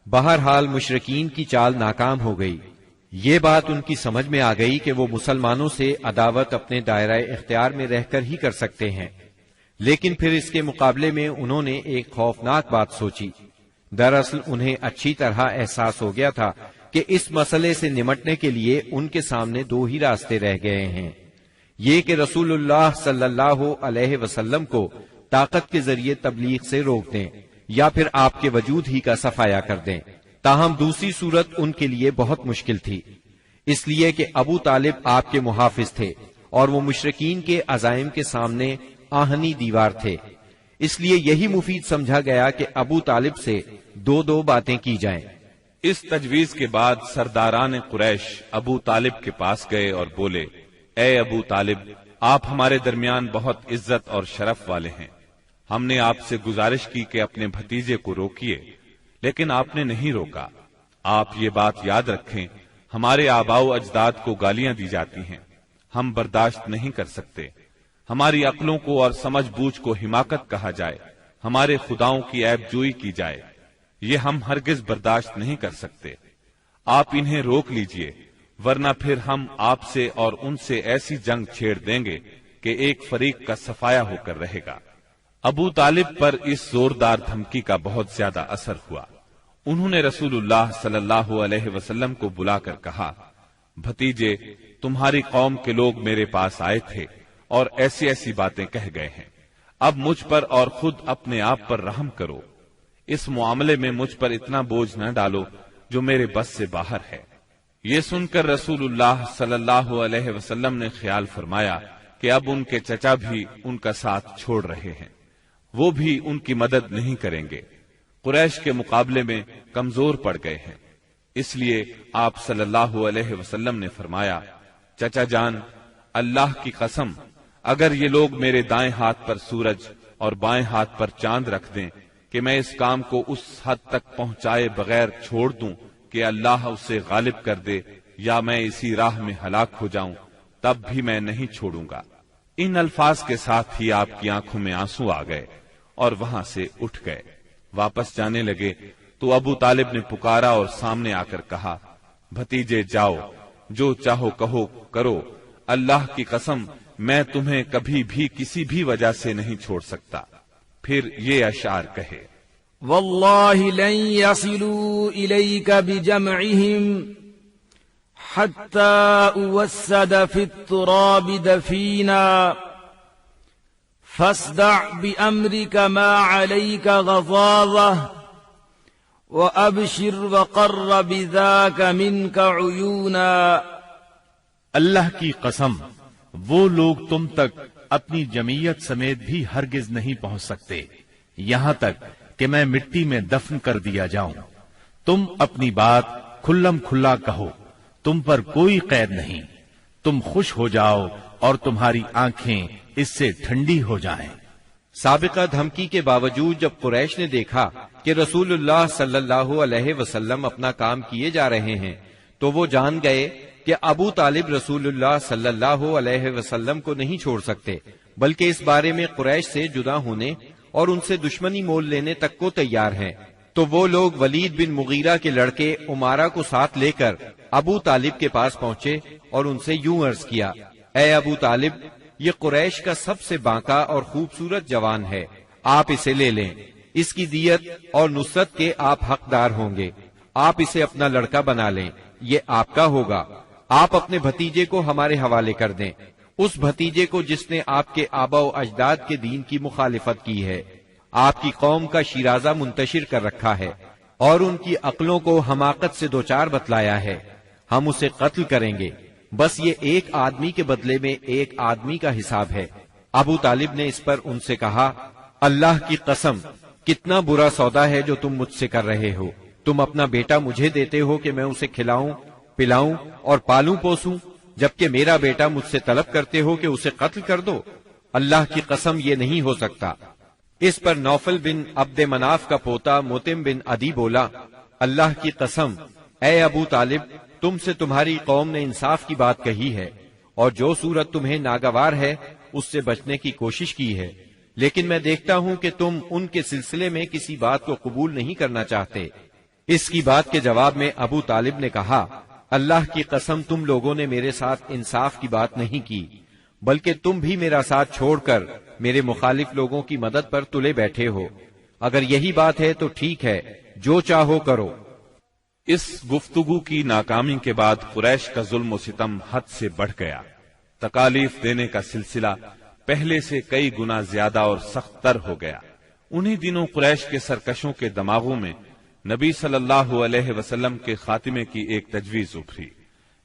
بہرحال مشرکین کی چال ناکام ہو گئی۔ یہ بات ان کی سمجھ میں آ گئی کہ وہ مسلمانوں سے عداوت اپنے دائرہ اختیار میں رہ کر ہی کر سکتے ہیں، لیکن پھر اس کے مقابلے میں انہوں نے ایک خوفناک بات سوچی۔ دراصل انہیں اچھی طرح احساس ہو گیا تھا کہ اس مسئلے سے نمٹنے کے لیے ان کے سامنے دو ہی راستے رہ گئے ہیں، یہ کہ رسول اللہ صلی اللہ علیہ وسلم کو طاقت کے ذریعے تبلیغ سے روک دیں، یا پھر آپ کے وجود ہی کا صفایا کر دیں۔ تاہم دوسری صورت ان کے لیے بہت مشکل تھی، اس لیے کہ ابو طالب آپ کے محافظ تھے اور وہ مشرکین کے عزائم کے سامنے آہنی دیوار تھے۔ اس لیے یہی مفید سمجھا گیا کہ ابو طالب سے دو باتیں کی جائیں۔ اس تجویز کے بعد سرداران قریش ابو طالب کے پاس گئے اور بولے، اے ابو طالب، آپ ہمارے درمیان بہت عزت اور شرف والے ہیں۔ ہم نے آپ سے گزارش کی کہ اپنے بھتیجے کو روکیے، لیکن آپ نے نہیں روکا۔ آپ یہ بات یاد رکھیں، ہمارے آباء و اجداد کو گالیاں دی جاتی ہیں، ہم برداشت نہیں کر سکتے۔ ہماری عقلوں کو اور سمجھ بوجھ کو حماقت کہا جائے، ہمارے خداؤں کی عیب جوئی کی جائے، یہ ہم ہرگز برداشت نہیں کر سکتے۔ آپ انہیں روک لیجئے، ورنہ پھر ہم آپ سے اور ان سے ایسی جنگ چھیڑ دیں گے کہ ایک فریق کا صفایا ہو کر رہے گا۔ ابو طالب پر اس زوردار دھمکی کا بہت زیادہ اثر ہوا۔ انہوں نے رسول اللہ صلی اللہ علیہ وسلم کو بلا کر کہا، بھتیجے، تمہاری قوم کے لوگ میرے پاس آئے تھے اور ایسی ایسی باتیں کہہ گئے ہیں، اب مجھ پر اور خود اپنے آپ پر رحم کرو، اس معاملے میں مجھ پر اتنا بوجھ نہ ڈالو جو میرے بس سے باہر ہے۔ یہ سن کر رسول اللہ صلی اللہ علیہ وسلم نے خیال فرمایا کہ اب ان کے چچا بھی ان کا ساتھ چھوڑ رہے ہیں، وہ بھی ان کی مدد نہیں کریں گے، قریش کے مقابلے میں کمزور پڑ گئے ہیں۔ اس لیے آپ صلی اللہ علیہ وسلم نے فرمایا، چچا جان، اللہ کی قسم، اگر یہ لوگ میرے دائیں ہاتھ پر سورج اور بائیں ہاتھ پر چاند رکھ دیں کہ میں اس کام کو اس حد تک پہنچائے بغیر چھوڑ دوں کہ اللہ اسے غالب کر دے یا میں اسی راہ میں ہلاک ہو جاؤں، تب بھی میں نہیں چھوڑوں گا۔ ان الفاظ کے ساتھ ہی آپ کی آنکھوں میں آنسو آ گئے اور وہاں سے اٹھ گئے۔ واپس جانے لگے تو ابو طالب نے پکارا اور سامنے آ کر کہا، بھتیجے جاؤ، جو چاہو کہو کرو، اللہ کی قسم میں تمہیں کبھی بھی کسی بھی وجہ سے نہیں چھوڑ سکتا۔ پھر یہ اشعار کہے، والله لن يصلوا إليك بجمعهم حتى أوسد في التراب دفينا فاصدع بأمرك ما عليك غضاضة وأبشر وقر بذاك منك عيونا۔ اللہ کی قسم، وہ لوگ تم تک اپنی جمعیت سمیت بھی ہرگز نہیں پہنچ سکتے یہاں تک کہ میں مٹی میں دفن کر دیا جاؤں۔ تم اپنی بات کھلم کھلا کہو، تم پر کوئی قید نہیں، تم خوش ہو جاؤ اور تمہاری آنکھیں اس سے ٹھنڈی ہو جائیں۔ سابقہ دھمکی کے باوجود جب قریش نے دیکھا کہ رسول اللہ صلی اللہ علیہ وسلم اپنا کام کیے جا رہے ہیں تو وہ جان گئے کہ ابو طالب رسول اللہ صلی اللہ علیہ وسلم کو نہیں چھوڑ سکتے، بلکہ اس بارے میں قریش سے جدا ہونے اور ان سے دشمنی مول لینے تک کو تیار ہیں۔ تو وہ لوگ ولید بن مغیرہ کے لڑکے عمارہ کو ساتھ لے کر ابو طالب کے پاس پہنچے اور ان سے یوں عرض کیا، اے ابو طالب، یہ قریش کا سب سے بانکا اور خوبصورت جوان ہے، آپ اسے لے لیں، اس کی دیت اور نصرت کے آپ حقدار ہوں گے، آپ اسے اپنا لڑکا بنا لیں، یہ آپ کا ہوگا، آپ اپنے بھتیجے کو ہمارے حوالے کر دیں، اس بھتیجے کو جس نے آپ کے آبا و اجداد کے دین کی مخالفت کی ہے، آپ کی قوم کا شیرازہ منتشر کر رکھا ہے اور ان کی عقلوں کو حماقت سے دوچار بتلایا ہے، ہم اسے قتل کریں گے، بس یہ ایک آدمی کے بدلے میں ایک آدمی کا حساب ہے۔ ابو طالب نے اس پر ان سے کہا، اللہ کی قسم، کتنا برا سودا ہے جو تم مجھ سے کر رہے ہو، تم اپنا بیٹا مجھے دیتے ہو کہ میں اسے کھلاؤں پلاؤں اور پالوں پوسوں، جبکہ میرا بیٹا مجھ سے طلب کرتے ہو کہ اسے قتل کر دو، اللہ کی قسم یہ نہیں ہو سکتا۔ اس پر نوفل بن عبد مناف کا پوتا متم بن عدی بولا، اللہ کی قسم، اے ابو طالب، تم سے تمہاری قوم نے انصاف کی بات کہی ہے اور جو صورت تمہیں ناگوار ہے اس سے بچنے کی کوشش کی ہے، لیکن میں دیکھتا ہوں کہ تم ان کے سلسلے میں کسی بات کو قبول نہیں کرنا چاہتے۔ اس کی بات کے جواب میں ابو طالب نے کہا، اللہ کی قسم، تم لوگوں نے میرے ساتھ انصاف کی بات نہیں کی، بلکہ تم بھی میرا ساتھ چھوڑ کر میرے مخالف لوگوں کی مدد پر تلے بیٹھے ہو، اگر یہی بات ہے تو ٹھیک ہے، جو چاہو کرو۔ اس گفتگو کی ناکامی کے بعد قریش کا ظلم و ستم حد سے بڑھ گیا، تکالیف دینے کا سلسلہ پہلے سے کئی گنا زیادہ اور سخت تر ہو گیا۔ انہی دنوں قریش کے سرکشوں کے دماغوں میں نبی صلی اللہ علیہ وسلم کے خاتمے کی ایک تجویز ابھری،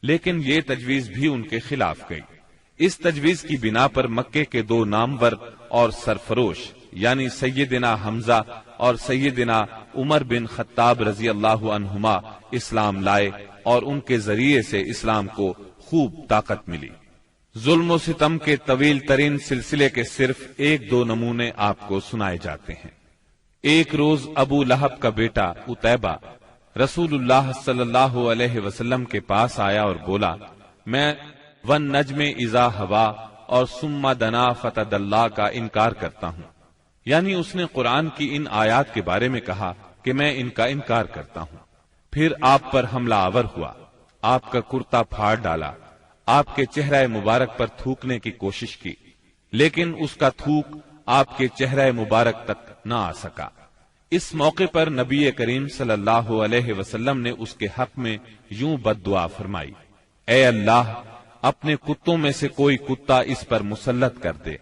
لیکن یہ تجویز بھی ان کے خلاف گئی۔ اس تجویز کی بنا پر مکے کے دو نامور اور سرفروش یعنی سیدنا حمزہ اور سیدنا عمر بن خطاب رضی اللہ عنہما اسلام لائے اور ان کے ذریعے سے اسلام کو خوب طاقت ملی۔ ظلم و ستم کے طویل ترین سلسلے کے صرف ایک دو نمونے آپ کو سنائے جاتے ہیں۔ ایک روز ابو لہب کا بیٹا عتیبہ رسول اللہ صلی اللہ علیہ وسلم کے پاس آیا اور بولا، میں والنجم اذا ہوا اور ثم دنا فتدلی کا انکار کرتا ہوں، یعنی اس نے قرآن کی ان آیات کے بارے میں کہا کہ میں ان کا انکار کرتا ہوں۔ پھر آپ پر حملہ آور ہوا، آپ کا کرتا پھاڑ ڈالا، آپ کے چہرہ مبارک پر تھوکنے کی کوشش کی، لیکن اس کا تھوک آپ کے چہرہ مبارک تک نہ آ سکا۔ اس موقع پر نبی کریم صلی اللہ علیہ وسلم نے اس کے حق میں یوں بد دعا فرمائی: اے اللہ، اپنے کتوں میں سے کوئی کتا اس پر مسلط کر دے۔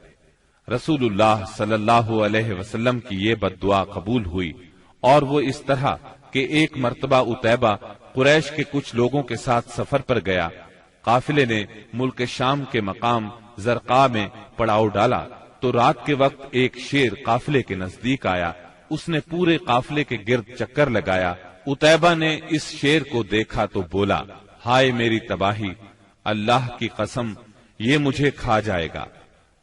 رسول اللہ صلی اللہ علیہ وسلم کی یہ بد دعا قبول ہوئی، اور وہ اس طرح کہ ایک مرتبہ عتیبہ قریش کے کچھ لوگوں کے ساتھ سفر پر گیا۔ قافلے نے ملک شام کے مقام زرقاء میں پڑاؤ ڈالا تو رات کے وقت ایک شیر قافلے کے نزدیک آیا۔ اس نے پورے قافلے کے گرد چکر لگایا۔ عتیبہ نے اس شیر کو دیکھا تو بولا: ہائے میری تباہی، اللہ کی قسم یہ مجھے کھا جائے گا۔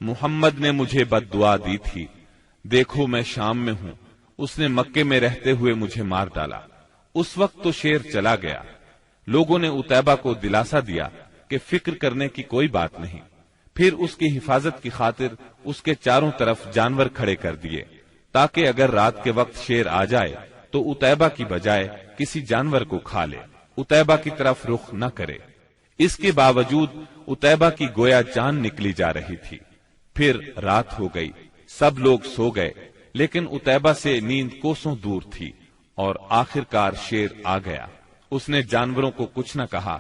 محمد نے مجھے بد دعا دی تھی، دیکھو میں شام میں ہوں، اس نے مکے میں رہتے ہوئے مجھے مار ڈالا۔ اس وقت تو شیر چلا گیا۔ لوگوں نے عتیبہ کو دلاسا دیا کہ فکر کرنے کی کوئی بات نہیں۔ پھر اس کی حفاظت کی خاطر اس کے چاروں طرف جانور کھڑے کر دیے، تاکہ اگر رات کے وقت شیر آ جائے تو عتیبہ کی بجائے کسی جانور کو کھا لے، عتیبہ کی طرف رخ نہ کرے۔ اس کے باوجود عتیبہ کی گویا جان نکلی جا رہی تھی۔ پھر رات ہو گئی، سب لوگ سو گئے، لیکن عتیبہ سے نیند کوسوں دور تھی، اور آخرکار شیر آ گیا۔ اس نے جانوروں کو کچھ نہ کہا،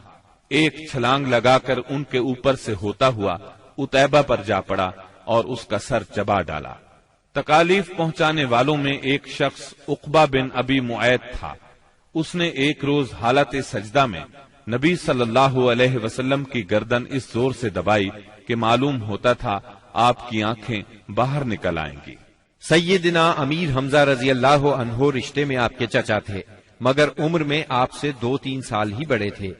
ایک چھلانگ لگا کر ان کے اوپر سے ہوتا ہوا عتیبہ پر جا پڑا اور اس کا سر چبا ڈالا۔ تکالیف پہنچانے والوں میں ایک شخص عقبہ بن ابی معیط تھا۔ اس نے ایک روز حالت سجدہ میں نبی صلی اللہ علیہ وسلم کی گردن اس زور سے دبائی کہ معلوم ہوتا تھا آپ کی آنکھیں باہر نکل آئیں گی۔ سیدنا امیر حمزہ رضی اللہ عنہ رشتے میں آپ کے چچا تھے، مگر عمر میں آپ سے 2-3 سال ہی بڑے تھے۔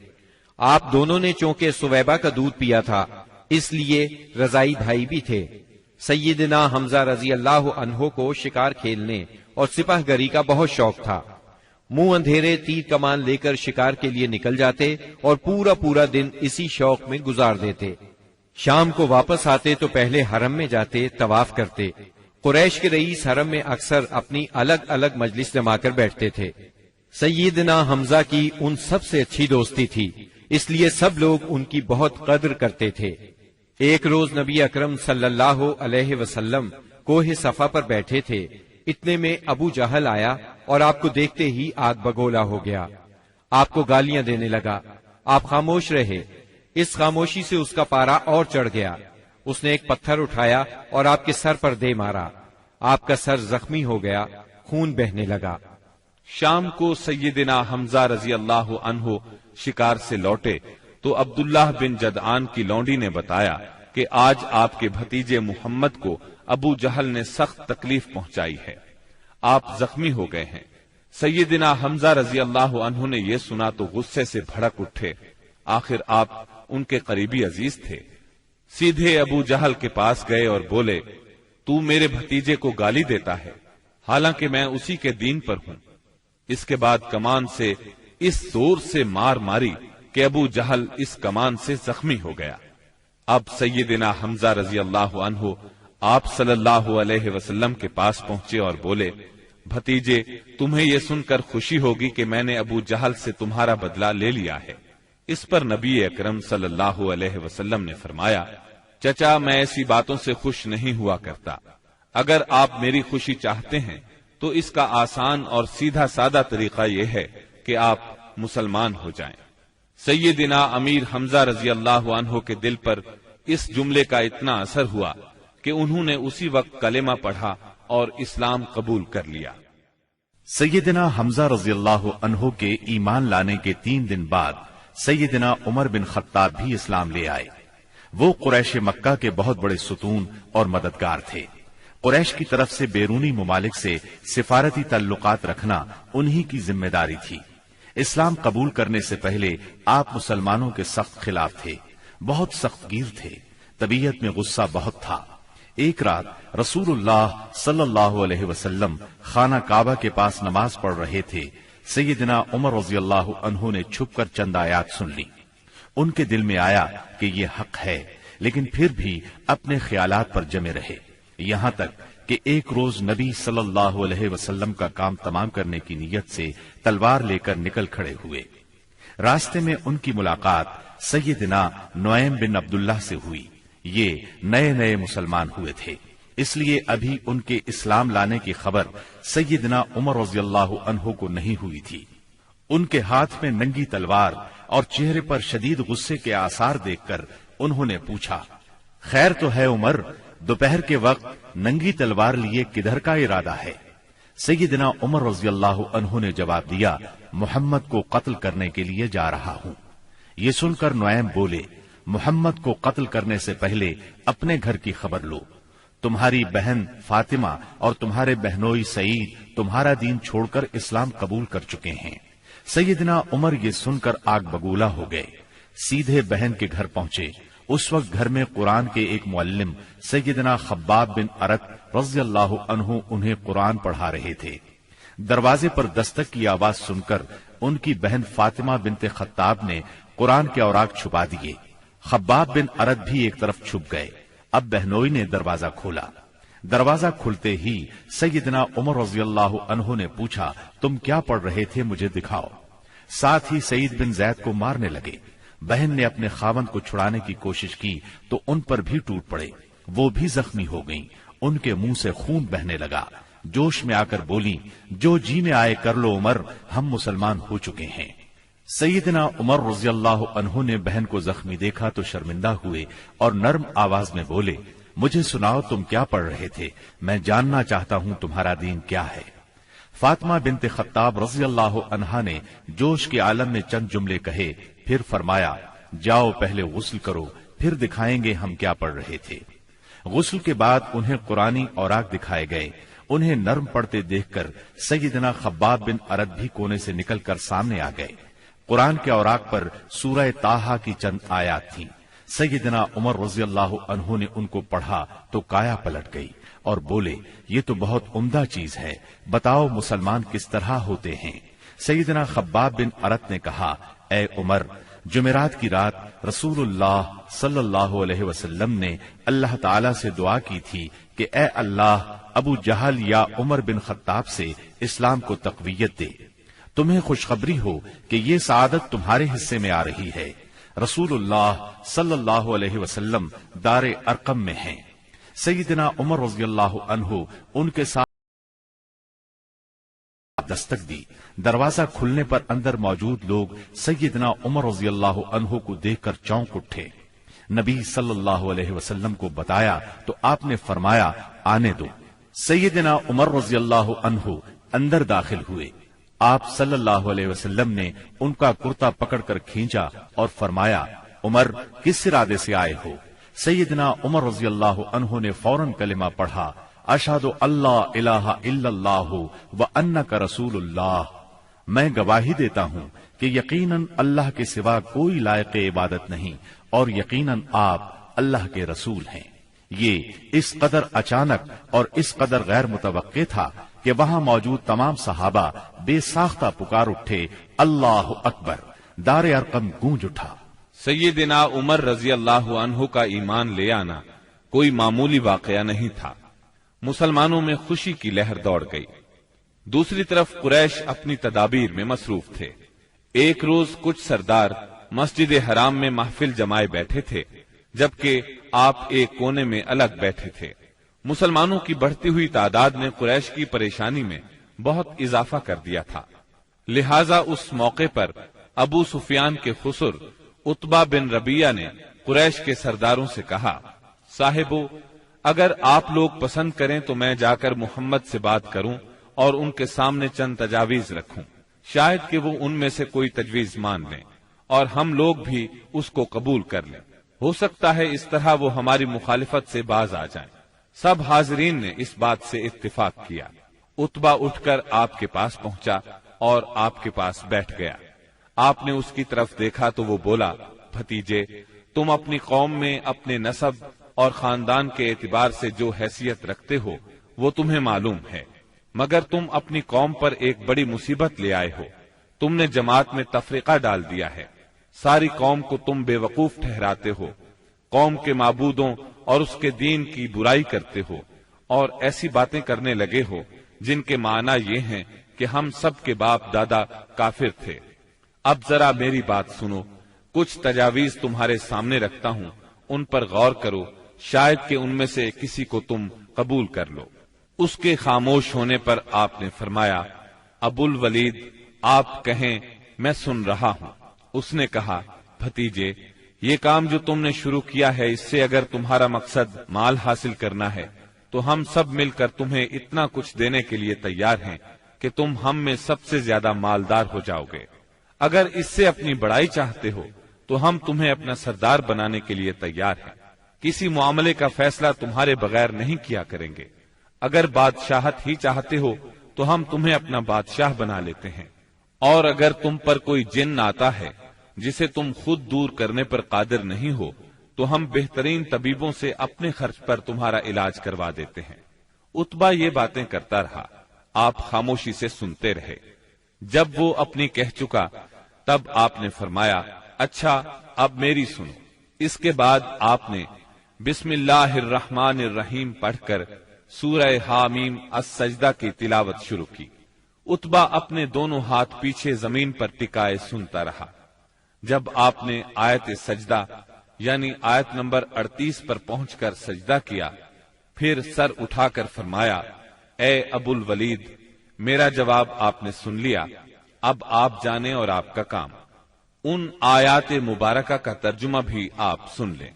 آپ دونوں نے چونکہ سویبہ کا دودھ پیا تھا، اس لیے رضائی بھائی بھی تھے۔ سیدنا حمزہ رضی اللہ عنہ کو شکار کھیلنے اور سپاہ گری کا بہت شوق تھا۔ منہ اندھیرے تیر کمان لے کر شکار کے لیے نکل جاتے اور پورا دن اسی شوق میں گزار دیتے۔ شام کو واپس آتے تو پہلے حرم میں جاتے، طواف کرتے۔ قریش کے رئیس حرم میں اکثر اپنی الگ الگ مجلس جما کر بیٹھتے تھے۔ سیدنا حمزہ کی ان سب سے اچھی دوستی تھی، اس لیے سب لوگ ان کی بہت قدر کرتے تھے۔ ایک روز نبی اکرم صلی اللہ علیہ وسلم کوہ صفا پر بیٹھے تھے، اتنے میں ابو جہل آیا اور آپ کو دیکھتے ہی آگ بگولا ہو گیا۔ آپ کو گالیاں دینے لگا، آپ خاموش رہے۔ اس خاموشی سے اس کا پارا اور چڑھ گیا۔ اس نے ایک پتھر اٹھایا اور آپ کے سر پر دے مارا۔ آپ کا سر زخمی ہو گیا، خون بہنے لگا۔ شام کو سیدنا حمزہ رضی اللہ عنہ شکار سے لوٹے تو عبداللہ بن جدعان کی لونڈی نے بتایا کہ آج آپ کے بھتیجے محمد کو ابو جہل نے سخت تکلیف پہنچائی ہے، آپ زخمی ہو گئے ہیں۔ سیدنا حمزہ رضی اللہ عنہ نے یہ سنا تو غصے سے بھڑک اٹھے۔ آخر آپ ان کے قریبی عزیز تھے۔ سیدھے ابو جہل کے پاس گئے اور بولے: تو میرے بھتیجے کو گالی دیتا ہے، حالانکہ میں اسی کے دین پر ہوں۔ اس کے بعد کمان سے اس زور سے مار ماری کہ ابو جہل اس کمان سے زخمی ہو گیا۔ اب سیدنا حمزہ رضی اللہ عنہ آپ صلی اللہ علیہ وسلم کے پاس پہنچے اور بولے: بھتیجے، تمہیں یہ سن کر خوشی ہوگی کہ میں نے ابو جہل سے تمہارا بدلہ لے لیا ہے۔ اس پر نبی اکرم صلی اللہ علیہ وسلم نے فرمایا: چچا، میں ایسی باتوں سے خوش نہیں ہوا کرتا۔ اگر آپ میری خوشی چاہتے ہیں تو اس کا آسان اور سیدھا سادہ طریقہ یہ ہے کہ آپ مسلمان ہو جائیں۔ سیدنا امیر حمزہ رضی اللہ عنہ کے دل پر اس جملے کا اتنا اثر ہوا کہ انہوں نے اسی وقت کلمہ پڑھا اور اسلام قبول کر لیا۔ سیدنا حمزہ رضی اللہ عنہ کے ایمان لانے کے 3 دن بعد سیدنا عمر بن خطاب بھی اسلام لے آئے۔ وہ قریش مکہ کے بہت بڑے ستون اور مددگار تھے۔ قریش کی طرف سے بیرونی ممالک سے سفارتی تعلقات رکھنا انہی کی ذمہ داری تھی۔ اسلام قبول کرنے سے پہلے آپ مسلمانوں کے سخت خلاف تھے، بہت سخت گیر تھے، طبیعت میں غصہ بہت تھا۔ ایک رات رسول اللہ صلی اللہ علیہ وسلم خانہ کعبہ کے پاس نماز پڑھ رہے تھے۔ سیدنا عمر رضی اللہ عنہ نے چھپ کر چند آیات سن لی۔ ان کے دل میں آیا کہ یہ حق ہے، لیکن پھر بھی اپنے خیالات پر جمے رہے، یہاں تک کہ ایک روز نبی صلی اللہ علیہ وسلم کا کام تمام کرنے کی نیت سے تلوار لے کر نکل کھڑے ہوئے۔ راستے میں ان کی ملاقات سیدنا نعیم بن عبداللہ سے ہوئی۔ یہ نئے نئے مسلمان ہوئے تھے، اس لیے ابھی ان کے اسلام لانے کی خبر سیدنا عمر رضی اللہ عنہ کو نہیں ہوئی تھی۔ ان کے ہاتھ میں ننگی تلوار اور چہرے پر شدید غصے کے آثار دیکھ کر انہوں نے پوچھا، خیر تو ہے عمر، دوپہر کے وقت ننگی تلوار لیے کدھر کا ارادہ ہے؟ سیدنا عمر رضی اللہ عنہ نے جواب دیا، محمد کو قتل کرنے کے لیے جا رہا ہوں۔ یہ سن کر نعیم بولے، محمد کو قتل کرنے سے پہلے اپنے گھر کی خبر لو۔ تمہاری بہن فاطمہ اور تمہارے بہنوئی سعید تمہارا دین چھوڑ کر اسلام قبول کر چکے ہیں۔ سیدنا عمر یہ سن کر آگ بگولا ہو گئے، سیدھے بہن کے گھر پہنچے۔ اس وقت گھر میں قرآن کے ایک معلم سیدنا خباب بن ارت رضی اللہ عنہ انہیں قرآن پڑھا رہے تھے۔ دروازے پر دستک کی آواز سن کر ان کی بہن فاطمہ بنت خطاب نے قرآن کے اوراق چھپا دیے۔ خباب بن ارت بھی ایک طرف چھپ گئے۔ اب بہنوئی نے دروازہ کھولا۔ دروازہ کھلتے ہی سیدنا عمر رضی اللہ عنہ نے پوچھا، تم کیا پڑھ رہے تھے، مجھے دکھاؤ۔ ساتھ ہی سعید بن زید کو مارنے لگے۔ بہن نے اپنے خاوند کو چھڑانے کی کوشش کی تو ان پر بھی ٹوٹ پڑے، وہ بھی زخمی ہو گئیں، ان کے منہ سے خون بہنے لگا۔ جوش میں آ کر بولی، جو جی میں آئے کر لو عمر، ہم مسلمان ہو چکے ہیں۔ سیدنا عمر رضی اللہ عنہ نے بہن کو زخمی دیکھا تو شرمندہ ہوئے اور نرم آواز میں بولے، مجھے سناؤ تم کیا پڑھ رہے تھے، میں جاننا چاہتا ہوں تمہارا دین کیا ہے۔ فاطمہ بنت خطاب رضی اللہ عنہا نے جوش کے عالم میں چند جملے کہے، پھر فرمایا، جاؤ پہلے غسل کرو، پھر دکھائیں گے ہم کیا پڑھ رہے تھے۔ غسل کے بعد انہیں قرآنی اوراق دکھائے گئے۔ انہیں نرم پڑھتے دیکھ کر سیدنا خباب بن ارت بھی کونے سے نکل کر سامنے آ گئے۔ قرآن کے اوراق پر سورہ طٰہٰ کی چند آیات تھیں۔ سیدنا عمر رضی اللہ عنہ نے ان کو پڑھا تو کایا پلٹ گئی اور بولے، یہ تو بہت عمدہ چیز ہے، بتاؤ مسلمان کس طرح ہوتے ہیں۔ سیدنا خباب بن ارت نے کہا، اے عمر، جمعرات کی رات رسول اللہ صلی اللہ علیہ وسلم نے اللہ تعالی سے دعا کی تھی کہ اے اللہ، ابو جہل یا عمر بن خطاب سے اسلام کو تقویت دے۔ تمہیں خوشخبری ہو کہ یہ سعادت تمہارے حصے میں آ رہی ہے۔ رسول اللہ صلی اللہ علیہ وسلم دار ارقم میں ہیں۔ سیدنا عمر رضی اللہ عنہ ان کے ساتھ دستک دی۔ دروازہ کھلنے پر اندر موجود لوگ سیدنا عمر رضی اللہ عنہ کو دیکھ کر چونک اٹھے۔ نبی صلی اللہ علیہ وسلم کو بتایا تو آپ نے فرمایا، آنے دو۔ سیدنا عمر رضی اللہ عنہ اندر داخل ہوئے۔ آپ صلی اللہ علیہ وسلم نے ان کا کرتا پکڑ کر کھینچا اور فرمایا، عمر، کس ارادے سے آئے ہو؟ سیدنا عمر رضی اللہ عنہ نے فوراً کلمہ پڑھا، اشہد اللہ الہ الا اللہ وانک رسول اللہ، میں گواہی دیتا ہوں کہ یقیناً اللہ کے سوا کوئی لائق عبادت نہیں اور یقیناً آپ اللہ کے رسول ہیں۔ یہ اس قدر اچانک اور اس قدر غیر متوقع تھا کہ وہاں موجود تمام صحابہ بے ساختہ پکار اٹھے، اللہ اکبر۔ دار ارقم گونج اٹھا۔ سیدنا عمر رضی اللہ عنہ کا ایمان لے آنا کوئی معمولی واقعہ نہیں تھا۔ مسلمانوں میں خوشی کی لہر دوڑ گئی۔ دوسری طرف قریش اپنی تدابیر میں مصروف تھے۔ ایک روز کچھ سردار مسجد حرام میں محفل جمائے بیٹھے تھے، جبکہ آپ ایک کونے میں الگ بیٹھے تھے۔ مسلمانوں کی بڑھتی ہوئی تعداد نے قریش کی پریشانی میں بہت اضافہ کر دیا تھا، لہذا اس موقع پر ابو سفیان کے خسر عتبہ بن ربیعہ نے قریش کے سرداروں سے کہا، صاحبو، اگر آپ لوگ پسند کریں تو میں جا کر محمد سے بات کروں اور ان کے سامنے چند تجاویز رکھوں، شاید کہ وہ ان میں سے کوئی تجویز مان لیں اور ہم لوگ بھی اس کو قبول کر لیں۔ ہو سکتا ہے اس طرح وہ ہماری مخالفت سے باز آ جائیں۔ سب حاضرین نے اس بات سے اتفاق کیا۔ عتبہ اٹھ کر آپ کے پاس پہنچا اور آپ کے پاس بیٹھ گیا۔ آپ نے اس کی طرف دیکھا تو وہ بولا، بھتیجے، تم اپنی قوم میں اپنے نسب اور خاندان کے اعتبار سے جو حیثیت رکھتے ہو وہ تمہیں معلوم ہے، مگر تم اپنی قوم پر ایک بڑی مصیبت لے آئے ہو۔ تم نے جماعت میں تفرقہ ڈال دیا ہے، ساری قوم کو تم بے وقوف ٹھہراتے ہو، قوم کے معبودوں اور اس کے دین کی برائی کرتے ہو، اور ایسی باتیں کرنے لگے ہو جن کے معنی یہ ہیں کہ ہم سب کے باپ دادا کافر تھے۔ اب ذرا میری بات سنو، کچھ تجاویز تمہارے سامنے رکھتا ہوں، ان پر غور کرو، شاید کہ ان میں سے کسی کو تم قبول کر لو۔ اس کے خاموش ہونے پر آپ نے فرمایا، ابو الولید آپ کہیں، میں سن رہا ہوں۔ اس نے کہا، بھتیجے، یہ کام جو تم نے شروع کیا ہے، اس سے اگر تمہارا مقصد مال حاصل کرنا ہے تو ہم سب مل کر تمہیں اتنا کچھ دینے کے لیے تیار ہیں کہ تم ہم میں سب سے زیادہ مالدار ہو جاؤ گے۔ اگر اس سے اپنی بڑائی چاہتے ہو تو ہم تمہیں اپنا سردار بنانے کے لیے تیار ہیں۔ کسی معاملے کا فیصلہ تمہارے بغیر نہیں کیا کریں گے۔ اگر بادشاہت ہی چاہتے ہو تو ہم تمہیں اپنا بادشاہ بنا لیتے ہیں، اور اگر تم پر کوئی جن آتا ہے جسے تم خود دور کرنے پر قادر نہیں ہو تو ہم بہترین طبیبوں سے اپنے خرچ پر تمہارا علاج کروا دیتے ہیں۔ عتبہ یہ باتیں کرتا رہا، آپ خاموشی سے سنتے رہے۔ جب وہ اپنی کہہ چکا تب آپ نے فرمایا، اچھا اب میری سنو۔ اس کے بعد آپ نے بسم اللہ الرحمن الرحیم پڑھ کر سورہ حامیم السجدہ کی تلاوت شروع کی۔ عتبہ اپنے دونوں ہاتھ پیچھے زمین پر ٹکائے سنتا رہا۔ جب آپ نے آیت سجدہ یعنی آیت نمبر 38 پر پہنچ کر سجدہ کیا، پھر سر اٹھا کر فرمایا، اے ابو الولید، میرا جواب آپ نے سن لیا، اب آپ جانیں اور آپ کا کام۔ ان آیات مبارکہ کا ترجمہ بھی آپ سن لیں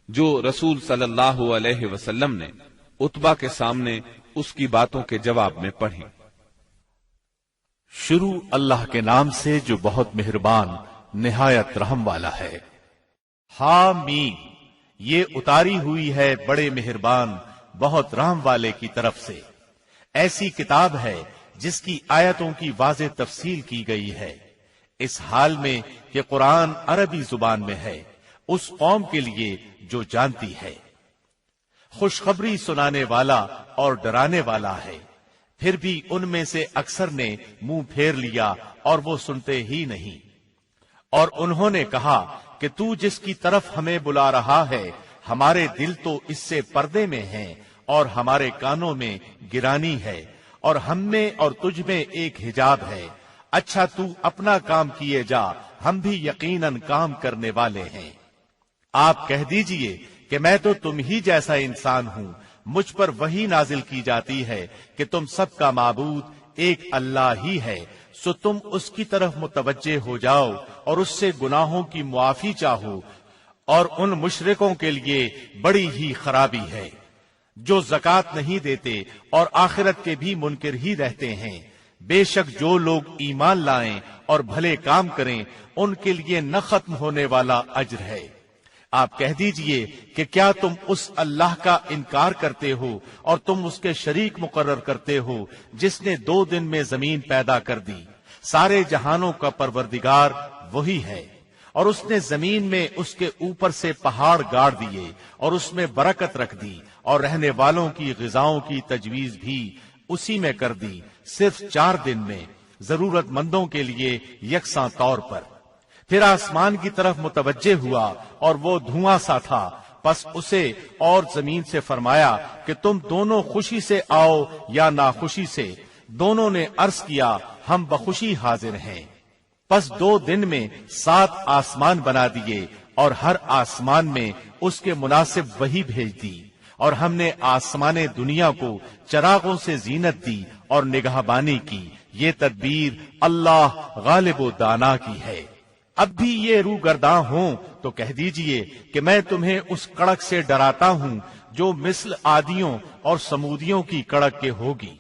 جو رسول صلی اللہ علیہ وسلم نے عتبہ کے سامنے اس کی باتوں کے جواب میں پڑھی۔ شروع اللہ کے نام سے جو بہت مہربان نہایت رحم والا ہے۔ حامیم، یہ اتاری ہوئی ہے بڑے مہربان بہت رحم والے کی طرف سے۔ ایسی کتاب ہے جس کی آیتوں کی واضح تفصیل کی گئی ہے، اس حال میں کہ قرآن عربی زبان میں ہے، اس قوم کے لیے جو جانتی ہے۔ خوشخبری سنانے والا اور ڈرانے والا ہے، پھر بھی ان میں سے اکثر نے منہ پھیر لیا اور وہ سنتے ہی نہیں۔ اور انہوں نے کہا کہ تو جس کی طرف ہمیں بلا رہا ہے، ہمارے دل تو اس سے پردے میں ہیں اور ہمارے کانوں میں گرانی ہے، اور ہم میں اور تجھ میں ایک حجاب ہے۔ اچھا تو اپنا کام کیے جا، ہم بھی یقیناً کام کرنے والے ہیں۔ آپ کہہ دیجئے کہ میں تو تم ہی جیسا انسان ہوں، مجھ پر وحی نازل کی جاتی ہے کہ تم سب کا معبود ایک اللہ ہی ہے، سو تم اس کی طرف متوجہ ہو جاؤ اور اس سے گناہوں کی معافی چاہو، اور ان مشرکوں کے لیے بڑی ہی خرابی ہے جو زکوٰۃ نہیں دیتے اور آخرت کے بھی منکر ہی رہتے ہیں۔ بے شک جو لوگ ایمان لائیں اور بھلے کام کریں ان کے لیے نہ ختم ہونے والا اجر ہے۔ آپ کہہ دیجئے کہ کیا تم اس اللہ کا انکار کرتے ہو اور تم اس کے شریک مقرر کرتے ہو جس نے 2 دن میں زمین پیدا کر دی۔ سارے جہانوں کا پروردگار وہی ہے، اور اس نے زمین میں اس کے اوپر سے پہاڑ گاڑ دیے اور اس میں برکت رکھ دی، اور رہنے والوں کی غذاؤں کی تجویز بھی اسی میں کر دی، صرف 4 دن میں، ضرورت مندوں کے لیے یکساں طور پر۔ پھر آسمان کی طرف متوجہ ہوا اور وہ دھواں سا تھا، پس اسے اور زمین سے فرمایا کہ تم دونوں خوشی سے آؤ یا ناخوشی سے۔ دونوں نے عرض کیا ہم بخوشی حاضر ہیں۔ پس 2 دن میں 7 آسمان بنا دیے اور ہر آسمان میں اس کے مناسب وحی بھیج دی، اور ہم نے آسمان دنیا کو چراغوں سے زینت دی اور نگہبانی کی۔ یہ تدبیر اللہ غالب و دانا کی ہے۔ اب بھی یہ روگرداں ہوں تو کہہ دیجئے کہ میں تمہیں اس کڑک سے ڈراتا ہوں جو مثل عادیوں اور سمودیوں کی کڑک کے ہوگی۔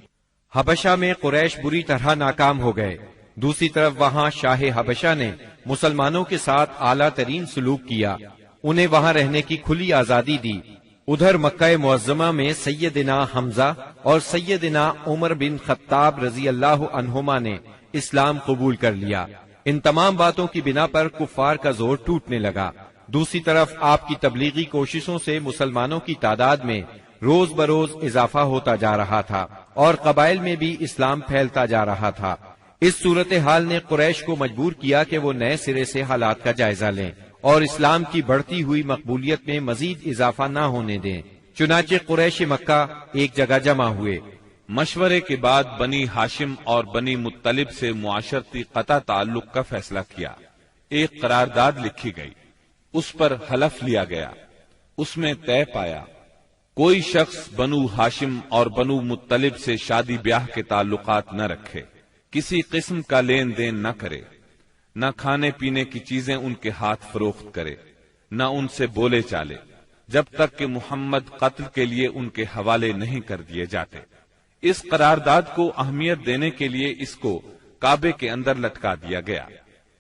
حبشہ میں قریش بری طرح ناکام ہو گئے۔ دوسری طرف وہاں شاہ حبشہ نے مسلمانوں کے ساتھ اعلیٰ ترین سلوک کیا، انہیں وہاں رہنے کی کھلی آزادی دی۔ ادھر مکہ معظمہ میں سیدنا حمزہ اور سیدنا عمر بن خطاب رضی اللہ عنہما نے اسلام قبول کر لیا۔ ان تمام باتوں کی بنا پر کفار کا زور ٹوٹنے لگا۔ دوسری طرف آپ کی تبلیغی کوششوں سے مسلمانوں کی تعداد میں روز بروز اضافہ ہوتا جا رہا تھا اور قبائل میں بھی اسلام پھیلتا جا رہا تھا۔ اس صورتحال نے قریش کو مجبور کیا کہ وہ نئے سرے سے حالات کا جائزہ لیں اور اسلام کی بڑھتی ہوئی مقبولیت میں مزید اضافہ نہ ہونے دیں۔ چنانچہ قریش مکہ ایک جگہ جمع ہوئے۔ مشورے کے بعد بنی ہاشم اور بنی مطلب سے معاشرتی قطع تعلق کا فیصلہ کیا۔ ایک قرارداد لکھی گئی، اس پر حلف لیا گیا، اس میں طے پایا کوئی شخص بنو ہاشم اور بنو مطلب سے شادی بیاہ کے تعلقات نہ رکھے، کسی قسم کا لین دین نہ کرے، نہ کھانے پینے کی چیزیں ان کے ہاتھ فروخت کرے، نہ ان سے بولے چالے، جب تک کہ محمد قتل کے لیے ان کے حوالے نہیں کر دیے جاتے۔ اس قرارداد کو اہمیت دینے کے لیے اس کو کعبے کے اندر لٹکا دیا گیا۔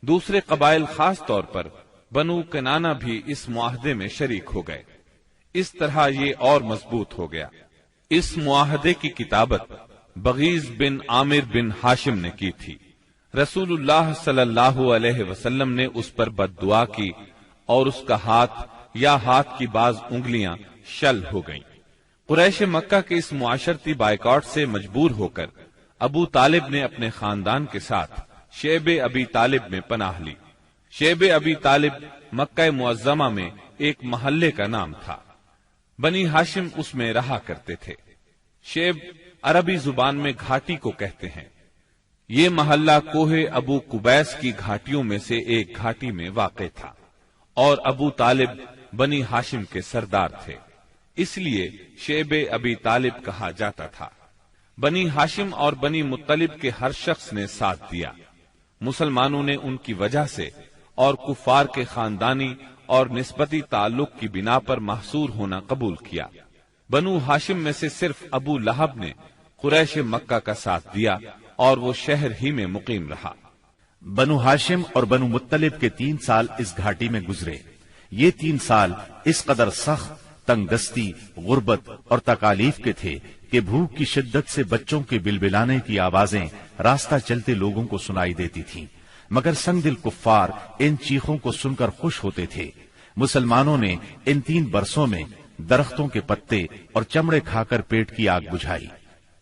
دوسرے قبائل خاص طور پر بنو کنانہ بھی اس معاہدے میں شریک ہو گئے۔ اس طرح یہ اور مضبوط ہو گیا۔ اس معاہدے کی کتابت بغیض بن عامر بن ہاشم نے کی تھی۔ رسول اللہ صلی اللہ علیہ وسلم نے اس پر بد دعا کی اور اس کا ہاتھ یا ہاتھ کی بعض انگلیاں شل ہو گئیں۔ قریش مکہ کے اس معاشرتی بائیکاٹ سے مجبور ہو کر ابو طالب نے اپنے خاندان کے ساتھ شیب ابی طالب میں پناہ لی۔ شیب ابی طالب مکہ معظمہ میں ایک محلے کا نام تھا۔ بنی ہاشم اس میں رہا کرتے تھے۔ شیب عربی زبان میں گھاٹی کو کہتے ہیں۔ یہ محلہ کوہ ابو قبیس کی گھاٹیوں میں سے ایک گھاٹی میں واقع تھا اور ابو طالب بنی ہاشم کے سردار تھے، اس لیے شیب ابی طالب کہا جاتا تھا۔ بنی ہاشم اور بنی مطلب کے ہر شخص نے ساتھ دیا۔ مسلمانوں نے ان کی وجہ سے اور کفار کے خاندانی اور نسبتی تعلق کی بنا پر محصور ہونا قبول کیا۔ بنو ہاشم میں سے صرف ابو لہب نے قریش مکہ کا ساتھ دیا اور وہ شہر ہی میں مقیم رہا۔ بنو ہاشم اور بنو مطلب کے 3 سال اس گھاٹی میں گزرے۔ یہ 3 سال اس قدر سخت، تنگ دستی، غربت اور تکالیف کے تھے کہ بھوک کی شدت سے بچوں کے بلبلانے کی آوازیں راستہ چلتے لوگوں کو سنائی دیتی تھیں، مگر سنگ دل کفار ان چیخوں کو سن کر خوش ہوتے تھے۔ مسلمانوں نے ان 3 برسوں میں درختوں کے پتے اور چمڑے کھا کر پیٹ کی آگ بجھائی۔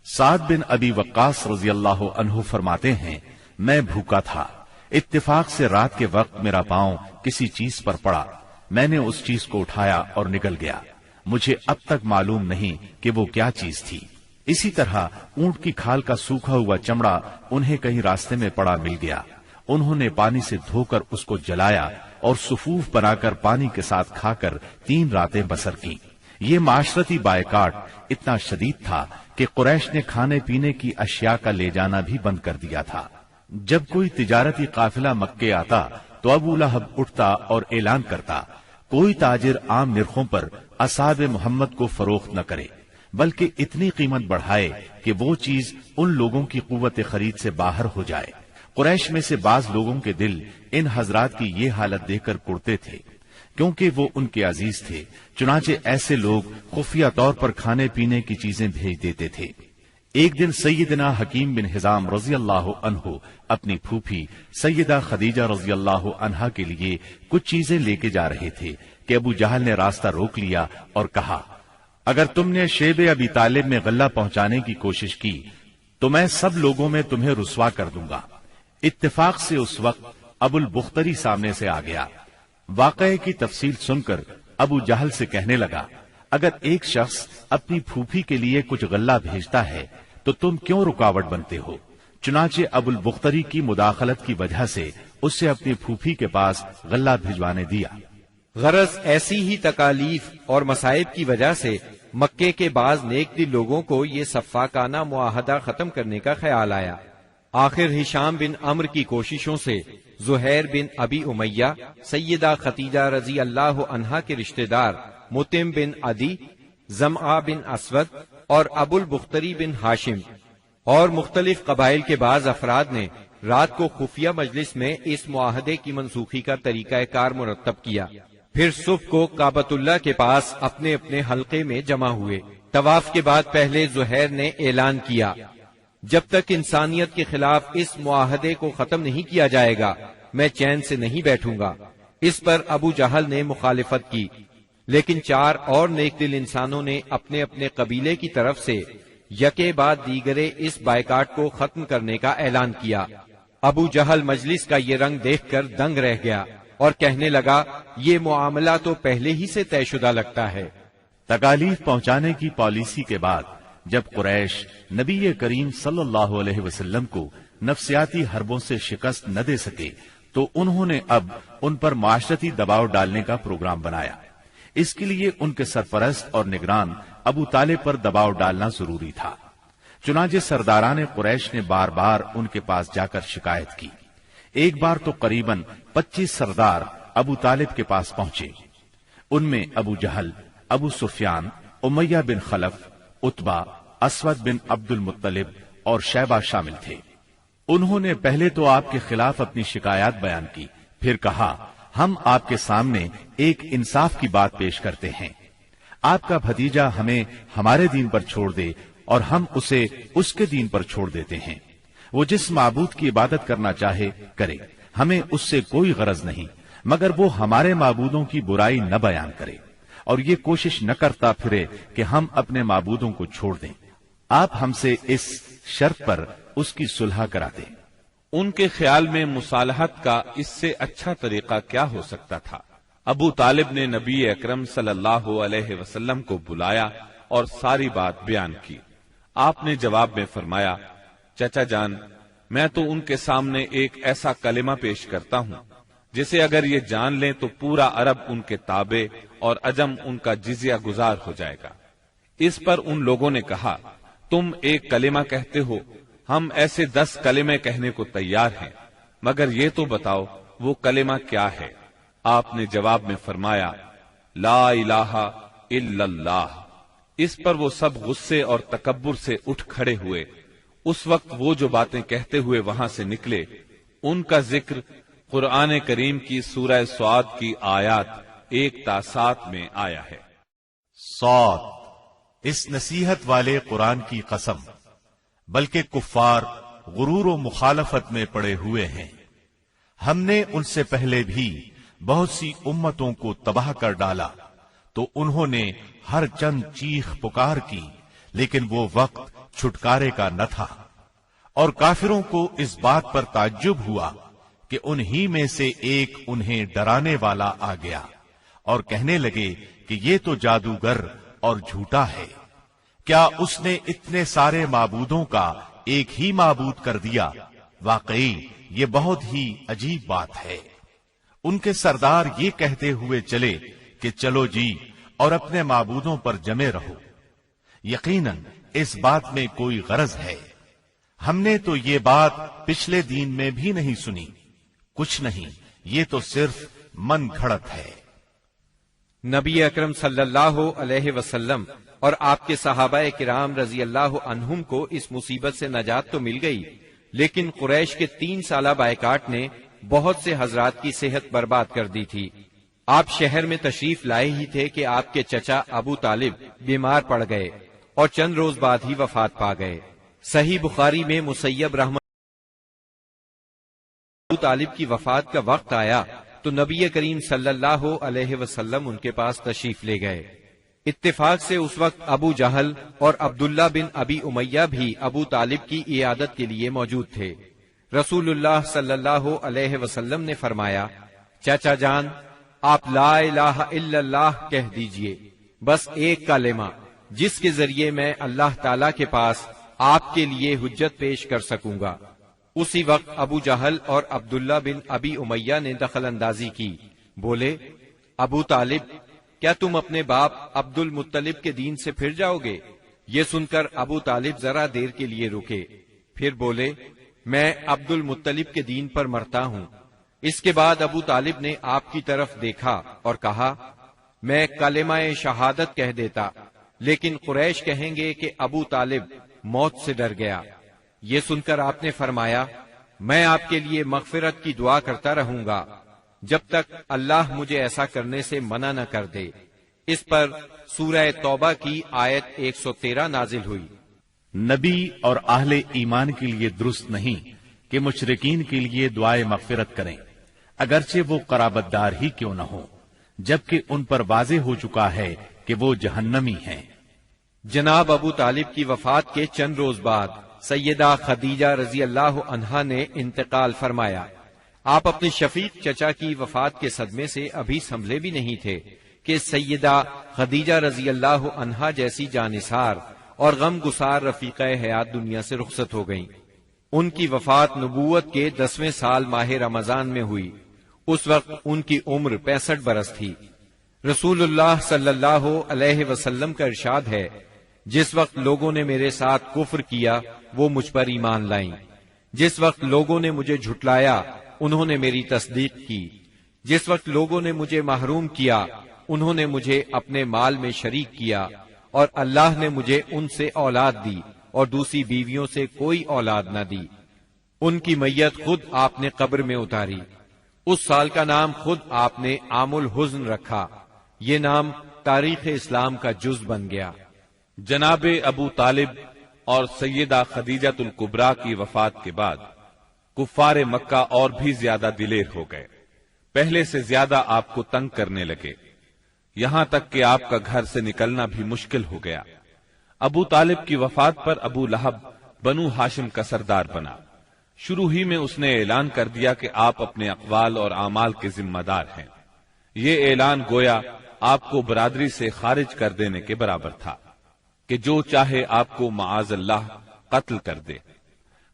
سعد بن ابی وقاص رضی اللہ عنہ فرماتے ہیں، میں بھوکا تھا، اتفاق سے رات کے وقت میرا پاؤں کسی چیز پر پڑا، میں نے اس چیز کو اٹھایا اور نگل گیا، مجھے اب تک معلوم نہیں کہ وہ کیا چیز تھی۔ اسی طرح اونٹ کی کھال کا سوکھا ہوا چمڑا انہیں کہیں راستے میں پڑا مل گیا، انہوں نے پانی سے دھو کر اس کو جلایا اور صفوف بنا کر پانی کے ساتھ کھا کر 3 راتیں بسر کی۔ یہ معاشرتی بائیکاٹ اتنا شدید تھا کہ قریش نے کھانے پینے کی اشیاء کا لے جانا بھی بند کر دیا تھا۔ جب کوئی تجارتی قافلہ مکے آتا تو ابو لہب اٹھتا اور اعلان کرتا، کوئی تاجر عام نرخوں پر اصحاب محمد کو فروخت نہ کرے، بلکہ اتنی قیمت بڑھائے کہ وہ چیز ان لوگوں کی قوت خرید سے باہر ہو جائے۔ قریش میں سے بعض لوگوں کے دل ان حضرات کی یہ حالت دیکھ کر کڑتے تھے، کیونکہ وہ ان کے عزیز تھے، چنانچہ ایسے لوگ خفیہ طور پر کھانے پینے کی چیزیں بھیج دیتے تھے۔ ایک دن سیدنا حکیم بن حزام رضی اللہ عنہ اپنی پھوپھی سیدہ خدیجہ رضی اللہ عنہا کے لیے کچھ چیزیں لے کے جا رہے تھے کہ ابو جہل نے راستہ روک لیا اور کہا، اگر تم نے شیب ابی طالب میں غلہ پہنچانے کی کوشش کی تو میں سب لوگوں میں تمہیں رسوا کر دوں گا۔ اتفاق سے اس وقت ابو البختری سامنے سے آ گیا۔ واقعے کی تفصیل سن کر ابو جہل سے کہنے لگا، اگر ایک شخص اپنی پھوپھی کے لیے کچھ غلہ بھیجتا ہے تو تم کیوں رکاوٹ بنتے ہو؟ چنانچہ ابو البختری کی مداخلت کی وجہ سے اسے اپنی پھوپھی کے پاس غلہ بھجوانے دیا۔ غرض ایسی ہی تکالیف اور مصائب کی وجہ سے مکے کے بعض نیک دل لوگوں کو یہ سفاکانہ معاہدہ ختم کرنے کا خیال آیا۔ آخر ہشام بن عمرو کی کوششوں سے زہیر بن ابی امیہ، سیدہ خدیجہ رضی اللہ عنہا کے رشتہ دار متم بن عدی، زمعہ بن اسود اور ابو البختری بن ہاشم اور مختلف قبائل کے بعض افراد نے رات کو خفیہ مجلس میں اس معاہدے کی منسوخی کا طریقہ کار مرتب کیا۔ پھر صبح کو کعبۃ اللہ کے پاس اپنے اپنے حلقے میں جمع ہوئے۔ طواف کے بعد پہلے زہیر نے اعلان کیا، جب تک انسانیت کے خلاف اس معاہدے کو ختم نہیں کیا جائے گا میں چین سے نہیں بیٹھوں گا۔ اس پر ابو جہل نے مخالفت کی، لیکن 4 اور نیک دل انسانوں نے اپنے اپنے قبیلے کی طرف سے یکے بعد دیگرے اس بائیکاٹ کو ختم کرنے کا اعلان کیا۔ ابو جہل مجلس کا یہ رنگ دیکھ کر دنگ رہ گیا اور کہنے لگا، یہ معاملہ تو پہلے ہی سے طے شدہ لگتا ہے۔ تکالیف پہنچانے کی پالیسی کے بعد جب قریش نبی کریم صلی اللہ علیہ وسلم کو نفسیاتی حربوں سے شکست نہ دے سکے تو انہوں نے اب ان پر معاشرتی دباؤ ڈالنے کا پروگرام بنایا۔ اس کے لیے ان کے سرپرست اور نگران ابو طالب پر دباؤ ڈالنا ضروری تھا۔ چنانچہ سرداران قریش نے بار بار ان کے پاس جا کر شکایت کی۔ ایک بار تو قریباً 25 سردار ابو طالب کے پاس پہنچے۔ ان میں ابو جہل، ابو سفیان، امیہ بن خلف، عتبہ، اسود بن عبد المطلب اور شیبہ شامل تھے۔ انہوں نے پہلے تو آپ کے خلاف اپنی شکایات بیان کی، پھر کہا ہم آپ کے سامنے ایک انصاف کی بات پیش کرتے ہیں۔ آپ کا بھتیجا ہمیں ہمارے دین پر چھوڑ دے اور ہم اسے اس کے دین پر چھوڑ دیتے ہیں۔ وہ جس معبود کی عبادت کرنا چاہے کرے، ہمیں اس سے کوئی غرض نہیں، مگر وہ ہمارے معبودوں کی برائی نہ بیان کرے اور یہ کوشش نہ کرتا پھرے کہ ہم اپنے معبودوں کو چھوڑ دیں۔ آپ ہم سے اس شرط پر اس کی صلح کرا دیں۔ ان کے خیال میں مصالحت کا اس سے اچھا طریقہ کیا ہو سکتا تھا؟ ابو طالب نے نبی اکرم صلی اللہ علیہ وسلم کو بلایا اور ساری بات بیان کی۔ آپ نے جواب میں فرمایا، چچا جان، میں تو ان کے سامنے ایک ایسا کلمہ پیش کرتا ہوں جسے اگر یہ جان لیں تو پورا عرب ان کے تابع اور عجم ان کا جزیہ گزار ہو جائے گا۔ اس پر ان لوگوں نے کہا، تم ایک کلمہ کہتے ہو، ہم ایسے 10 کلمے کہنے کو تیار ہیں، مگر یہ تو بتاؤ وہ کلمہ کیا ہے؟ آپ نے جواب میں فرمایا، لا الہ الا اللہ۔ اس پر وہ سب غصے اور تکبر سے اٹھ کھڑے ہوئے۔ اس وقت وہ جو باتیں کہتے ہوئے وہاں سے نکلے ان کا ذکر قرآن کریم کی سورہ صاد کی آیات 1 تا 7 میں آیا ہے۔ صاد، اس نصیحت والے قرآن کی قسم، بلکہ کفار غرور و مخالفت میں پڑے ہوئے ہیں۔ ہم نے ان سے پہلے بھی بہت سی امتوں کو تباہ کر ڈالا تو انہوں نے ہر چند چیخ پکار کی، لیکن وہ وقت چھٹکارے کا نہ تھا، اور کافروں کو اس بات پر تعجب ہوا کہ انہی میں سے ایک انہیں ڈرانے والا آ گیا اور کہنے لگے کہ یہ تو جادوگر اور جھوٹا ہے۔ کیا اس نے اتنے سارے معبودوں کا ایک ہی معبود کر دیا؟ واقعی یہ بہت ہی عجیب بات ہے۔ ان کے سردار یہ کہتے ہوئے چلے کہ چلو جی اور اپنے معبودوں پر جمے رہو، یقیناً اس بات میں کوئی غرض ہے۔ ہم نے تو یہ بات پچھلے دین میں بھی نہیں سنی، کچھ نہیں، یہ تو صرف من گھڑت ہے۔ نبی اکرم صلی اللہ علیہ وسلم اور آپ کے صحابہ کرام رضی اللہ عنہم کو اس مصیبت سے نجات تو مل گئی، لیکن قریش کے 3 سالہ بائیکاٹ نے بہت سے حضرات کی صحت برباد کر دی تھی۔ آپ شہر میں تشریف لائے ہی تھے کہ آپ کے چچا ابو طالب بیمار پڑ گئے اور چند روز بعد ہی وفات پا گئے۔ صحیح بخاری میں مسیب رحمۃ ابو طالب کی وفات کا وقت آیا تو نبی کریم صلی اللہ علیہ وسلم ان کے پاس تشریف لے گئے۔ اتفاق سے اس وقت ابو جہل اور عبداللہ بن ابی امیہ بھی ابو طالب کی عیادت کے لیے موجود تھے۔ رسول اللہ صلی اللہ علیہ وسلم نے فرمایا، چچا جان، آپ لا الہ الا اللہ کہہ دیجئے، بس ایک کلمہ جس کے ذریعے میں اللہ تعالی کے پاس آپ کے لیے حجت پیش کر سکوں گا۔ اسی وقت ابو جہل اور عبداللہ بن ابی امیہ نے دخل اندازی کی، بولے، ابو طالب، کیا تم اپنے باپ عبد المطلب کے دین سے پھر جاؤ گے؟ یہ سن کر ابو طالب ذرا دیر کے لیے رکے، پھر بولے، میں عبد المطلب کے دین پر مرتا ہوں۔ اس کے بعد ابو طالب نے آپ کی طرف دیکھا اور کہا، میں کلمہ شہادت کہہ دیتا، لیکن قریش کہیں گے کہ ابو طالب موت سے ڈر گیا۔ یہ سن کر آپ نے فرمایا، میں آپ کے لیے مغفرت کی دعا کرتا رہوں گا جب تک اللہ مجھے ایسا کرنے سے منع نہ کر دے۔ اس پر سورہ توبہ کی آیت 113 نازل ہوئی۔ نبی اور اہل ایمان کے لیے درست نہیں کہ مشرکین کے لیے دعائے مغفرت کریں، اگرچہ وہ قرابت دار ہی کیوں نہ ہو، جبکہ ان پر واضح ہو چکا ہے کہ وہ جہنمی ہیں۔ جناب ابو طالب کی وفات کے چند روز بعد سیدہ خدیجہ رضی اللہ عنہا نے انتقال فرمایا۔ آپ اپنے شفیق چچا کی وفات کے صدمے سے ابھی سنبھلے بھی نہیں تھے کہ سیدہ خدیجہ رضی اللہ عنہا جیسی جانثار اور غم گسار رفیقہ حیات دنیا سے رخصت ہو گئیں۔ ان کی وفات نبوت کے 10ویں سال ماہ رمضان میں ہوئی۔ اس وقت ان کی عمر 65 برس تھی۔ رسول اللہ صلی اللہ علیہ وسلم کا ارشاد ہے، جس وقت لوگوں نے میرے ساتھ کفر کیا وہ مجھ پر ایمان لائیں، جس وقت لوگوں نے مجھے جھٹلایا انہوں نے میری تصدیق کی، جس وقت لوگوں نے مجھے محروم کیا انہوں نے مجھے اپنے مال میں شریک کیا، اور اللہ نے مجھے ان سے اولاد دی اور دوسری بیویوں سے کوئی اولاد نہ دی۔ ان کی میت خود آپ نے قبر میں اتاری۔ اس سال کا نام خود آپ نے عام الحزن رکھا۔ یہ نام تاریخ اسلام کا جز بن گیا۔ جناب ابو طالب اور سیدہ خدیجہ الکبریٰ کی وفات کے بعد کفار مکہ اور بھی زیادہ دلیر ہو گئے، پہلے سے زیادہ آپ کو تنگ کرنے لگے، یہاں تک کہ آپ کا گھر سے نکلنا بھی مشکل ہو گیا۔ ابو طالب کی وفات پر ابو لہب بنو ہاشم کا سردار بنا۔ شروع ہی میں اس نے اعلان کر دیا کہ آپ اپنے اقوال اور اعمال کے ذمہ دار ہیں۔ یہ اعلان گویا آپ کو برادری سے خارج کر دینے کے برابر تھا کہ جو چاہے آپ کو معاذ اللہ قتل کر دے،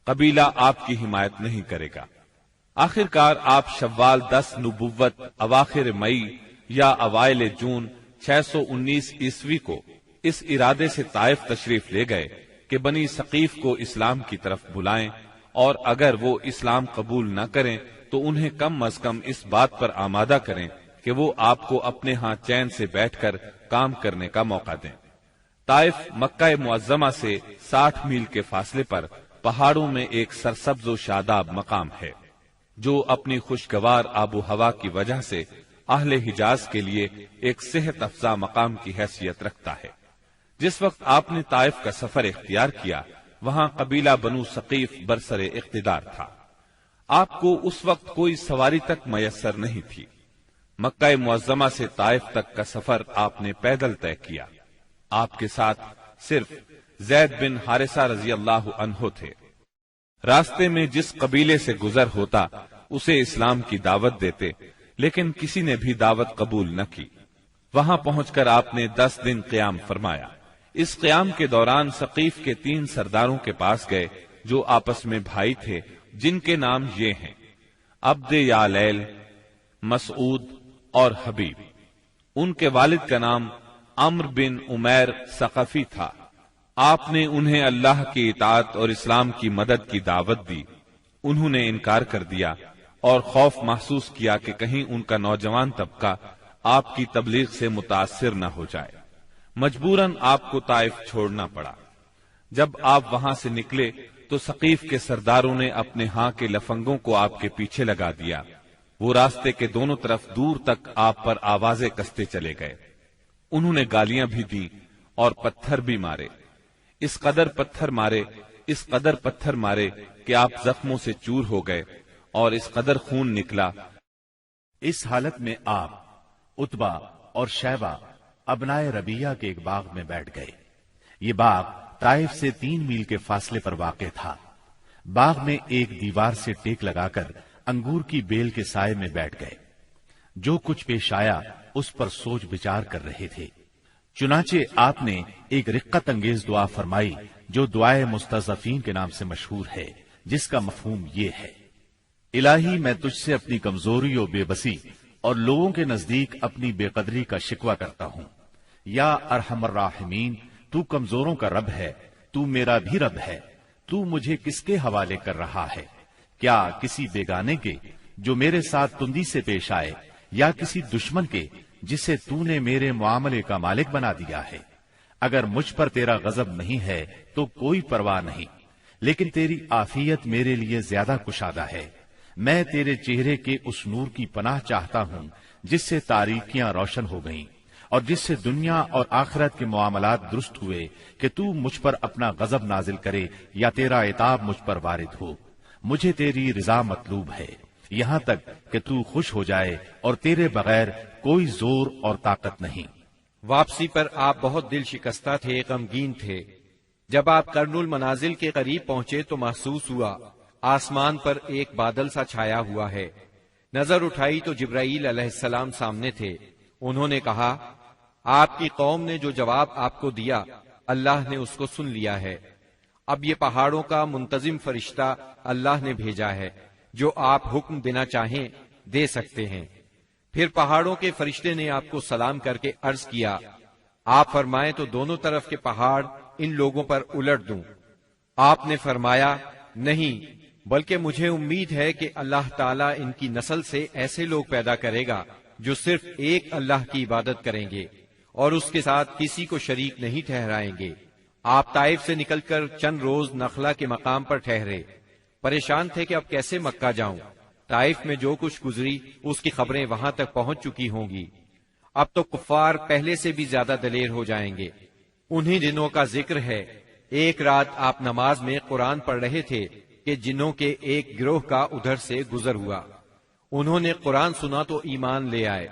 قبیلہ آپ کی حمایت نہیں کرے گا۔ آخر کار آپ شوال 10 نبوت اواخر مئی یا اوائل جون 619 عیسوی کو اس ارادے سے طائف تشریف لے گئے کہ بنی ثقیف کو اسلام کی طرف بلائیں، اور اگر وہ اسلام قبول نہ کریں تو انہیں کم از کم اس بات پر آمادہ کریں کہ وہ آپ کو اپنے ہاں چین سے بیٹھ کر کام کرنے کا موقع دیں۔ طائف مکہ معظمہ سے 60 میل کے فاصلے پر پہاڑوں میں ایک سرسبز و شاداب مقام ہے، جو اپنی خوشگوار آب و ہوا کی وجہ سے اہل حجاز کے لیے ایک صحت افزا مقام کی حیثیت رکھتا ہے۔ جس وقت آپ نے طائف کا سفر اختیار کیا، وہاں قبیلہ بنو ثقیف برسر اقتدار تھا۔ آپ کو اس وقت کوئی سواری تک میسر نہیں تھی۔ مکہ معظمہ سے طائف تک کا سفر آپ نے پیدل طے کیا۔ آپ کے ساتھ صرف زید بن حارثہ رضی اللہ عنہ تھے۔ راستے میں جس قبیلے سے گزر ہوتا اسے اسلام کی دعوت دیتے، لیکن کسی نے بھی دعوت قبول نہ کی۔ وہاں پہنچ کر آپ نے 10 دن قیام فرمایا۔ اس قیام کے دوران ثقیف کے 3 سرداروں کے پاس گئے جو آپس میں بھائی تھے، جن کے نام یہ ہیں: عبد یالیل، مسعود اور حبیب۔ ان کے والد کا نام عمرو بن عمیر ثقفی تھا۔ آپ نے انہیں اللہ کی اطاعت اور اسلام کی مدد کی دعوت دی۔ انہوں نے انکار کر دیا اور خوف محسوس کیا کہ کہیں ان کا نوجوان طبقہ آپ کی تبلیغ سے متاثر نہ ہو جائے۔ مجبوراً آپ کو طائف چھوڑنا پڑا۔ جب آپ وہاں سے نکلے تو ثقیف کے سرداروں نے اپنے ہاں کے لفنگوں کو آپ کے پیچھے لگا دیا۔ وہ راستے کے دونوں طرف دور تک آپ پر آوازیں کستے چلے گئے۔ انہوں نے گالیاں بھی دی اور پتھر بھی مارے۔ اس قدر پتھر مارے کہ آپ زخموں سے چور ہو گئے اور اس قدر خون نکلا۔ اس حالت میں آپ عتبہ اور شیبہ ابنائے ربیہ کے ایک باغ میں بیٹھ گئے۔ یہ باغ طائف سے 3 میل کے فاصلے پر واقع تھا۔ باغ میں ایک دیوار سے ٹیک لگا کر انگور کی بیل کے سائے میں بیٹھ گئے۔ جو کچھ پیش آیا اس پر سوچ بچار کر رہے تھے۔ چنانچہ آپ نے ایک رقت انگیز دعا فرمائی جو دعائے مستضعفین کے نام سے مشہور ہے، جس کا مفہوم یہ ہے: الہی میں تجھ سے اپنی کمزوری و بے بسی اور لوگوں کے نزدیک اپنی بے قدری کا شکوہ کرتا ہوں۔ یا ارحم الراحمین، تو کمزوروں کا رب ہے، تو میرا بھی رب ہے۔ تو مجھے کس کے حوالے کر رہا ہے؟ کیا کسی بیگانے کے جو میرے ساتھ تندی سے پیش آئے، یا کسی دشمن کے جسے تو نے میرے معاملے کا مالک بنا دیا ہے؟ اگر مجھ پر تیرا غضب نہیں ہے تو کوئی پرواہ نہیں، لیکن تیری عافیت میرے لیے زیادہ کشادہ ہے۔ میں تیرے چہرے کے اس نور کی پناہ چاہتا ہوں جس سے تاریکیاں روشن ہو گئیں اور جس سے دنیا اور آخرت کے معاملات درست ہوئے، کہ تو مجھ پر اپنا غضب نازل کرے یا تیرا عتاب مجھ پر وارد ہو۔ مجھے تیری رضا مطلوب ہے، یہاں تک کہ تو خوش ہو جائے، اور تیرے بغیر کوئی زور اور طاقت نہیں۔ واپسی پر آپ بہت دل شکستہ تھے، غمگین تھے۔ جب آپ قرن المنازل کے قریب پہنچے تو محسوس ہوا آسمان پر ایک بادل سا چھایا ہوا ہے۔ نظر اٹھائی تو جبرائیل علیہ السلام سامنے تھے۔ انہوں نے کہا آپ کی قوم نے جو جواب آپ کو دیا اللہ نے اس کو سن لیا ہے، اب یہ پہاڑوں کا منتظم فرشتہ اللہ نے بھیجا ہے، جو آپ حکم دینا چاہیں دے سکتے ہیں۔ پھر پہاڑوں کے فرشتے نے آپ کو سلام کر کے عرض کیا آپ فرمائیں تو دونوں طرف کے پہاڑ ان لوگوں پر الٹ دوں۔ آپ نے فرمایا نہیں، بلکہ مجھے امید ہے کہ اللہ تعالیٰ ان کی نسل سے ایسے لوگ پیدا کرے گا جو صرف ایک اللہ کی عبادت کریں گے اور اس کے ساتھ کسی کو شریک نہیں ٹھہرائیں گے۔ آپ طائف سے نکل کر چند روز نخلا کے مقام پر ٹھہرے، پریشان تھے کہ اب کیسے مکہ جاؤں۔ طائف میں جو کچھ گزری اس کی خبریں وہاں تک پہنچ چکی ہوں گی۔ اب تو کفار پہلے سے بھی زیادہ دلیر ہو جائیں گے۔ انہی دنوں کا ذکر ہے، ایک رات آپ نماز میں قرآن پڑھ رہے تھے کہ جنوں کے ایک گروہ کا ادھر سے گزر ہوا۔ انہوں نے قرآن سنا تو ایمان لے آئے،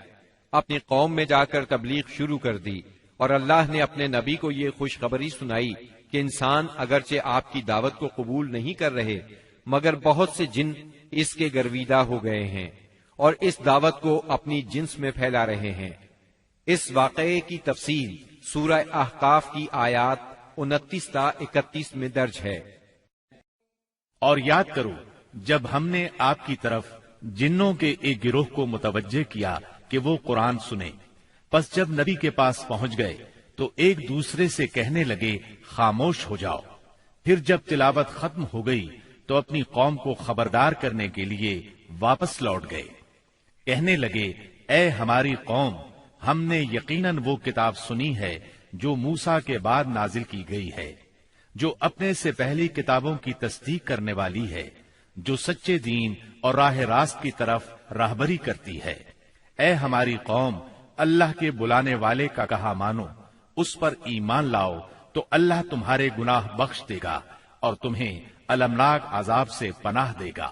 اپنی قوم میں جا کر تبلیغ شروع کر دی، اور اللہ نے اپنے نبی کو یہ خوشخبری سنائی کہ انسان اگرچہ آپ کی دعوت کو قبول نہیں کر رہے مگر بہت سے جن اس کے گرویدہ ہو گئے ہیں اور اس دعوت کو اپنی جنس میں پھیلا رہے ہیں۔ اس واقعے کی تفصیل سورہ احقاف کی آیات 29 تا 31 میں درج ہے۔ اور یاد کرو جب ہم نے آپ کی طرف جنوں کے ایک گروہ کو متوجہ کیا کہ وہ قرآن سنے، پس جب نبی کے پاس پہنچ گئے تو ایک دوسرے سے کہنے لگے خاموش ہو جاؤ۔ پھر جب تلاوت ختم ہو گئی تو اپنی قوم کو خبردار کرنے کے لیے واپس لوٹ گئے، کہنے لگے اے ہماری قوم، ہم نے یقیناً وہ کتاب سنی ہے جو موسیٰ کے بعد نازل کی گئی ہے، جو اپنے سے پہلی کتابوں کی تصدیق کرنے والی ہے، جو سچے دین اور راہ راست کی طرف راہبری کرتی ہے۔ اے ہماری قوم، اللہ کے بلانے والے کا کہا مانو، اس پر ایمان لاؤ تو اللہ تمہارے گناہ بخش دے گا اور تمہیں المناک عذاب سے پناہ دے گا۔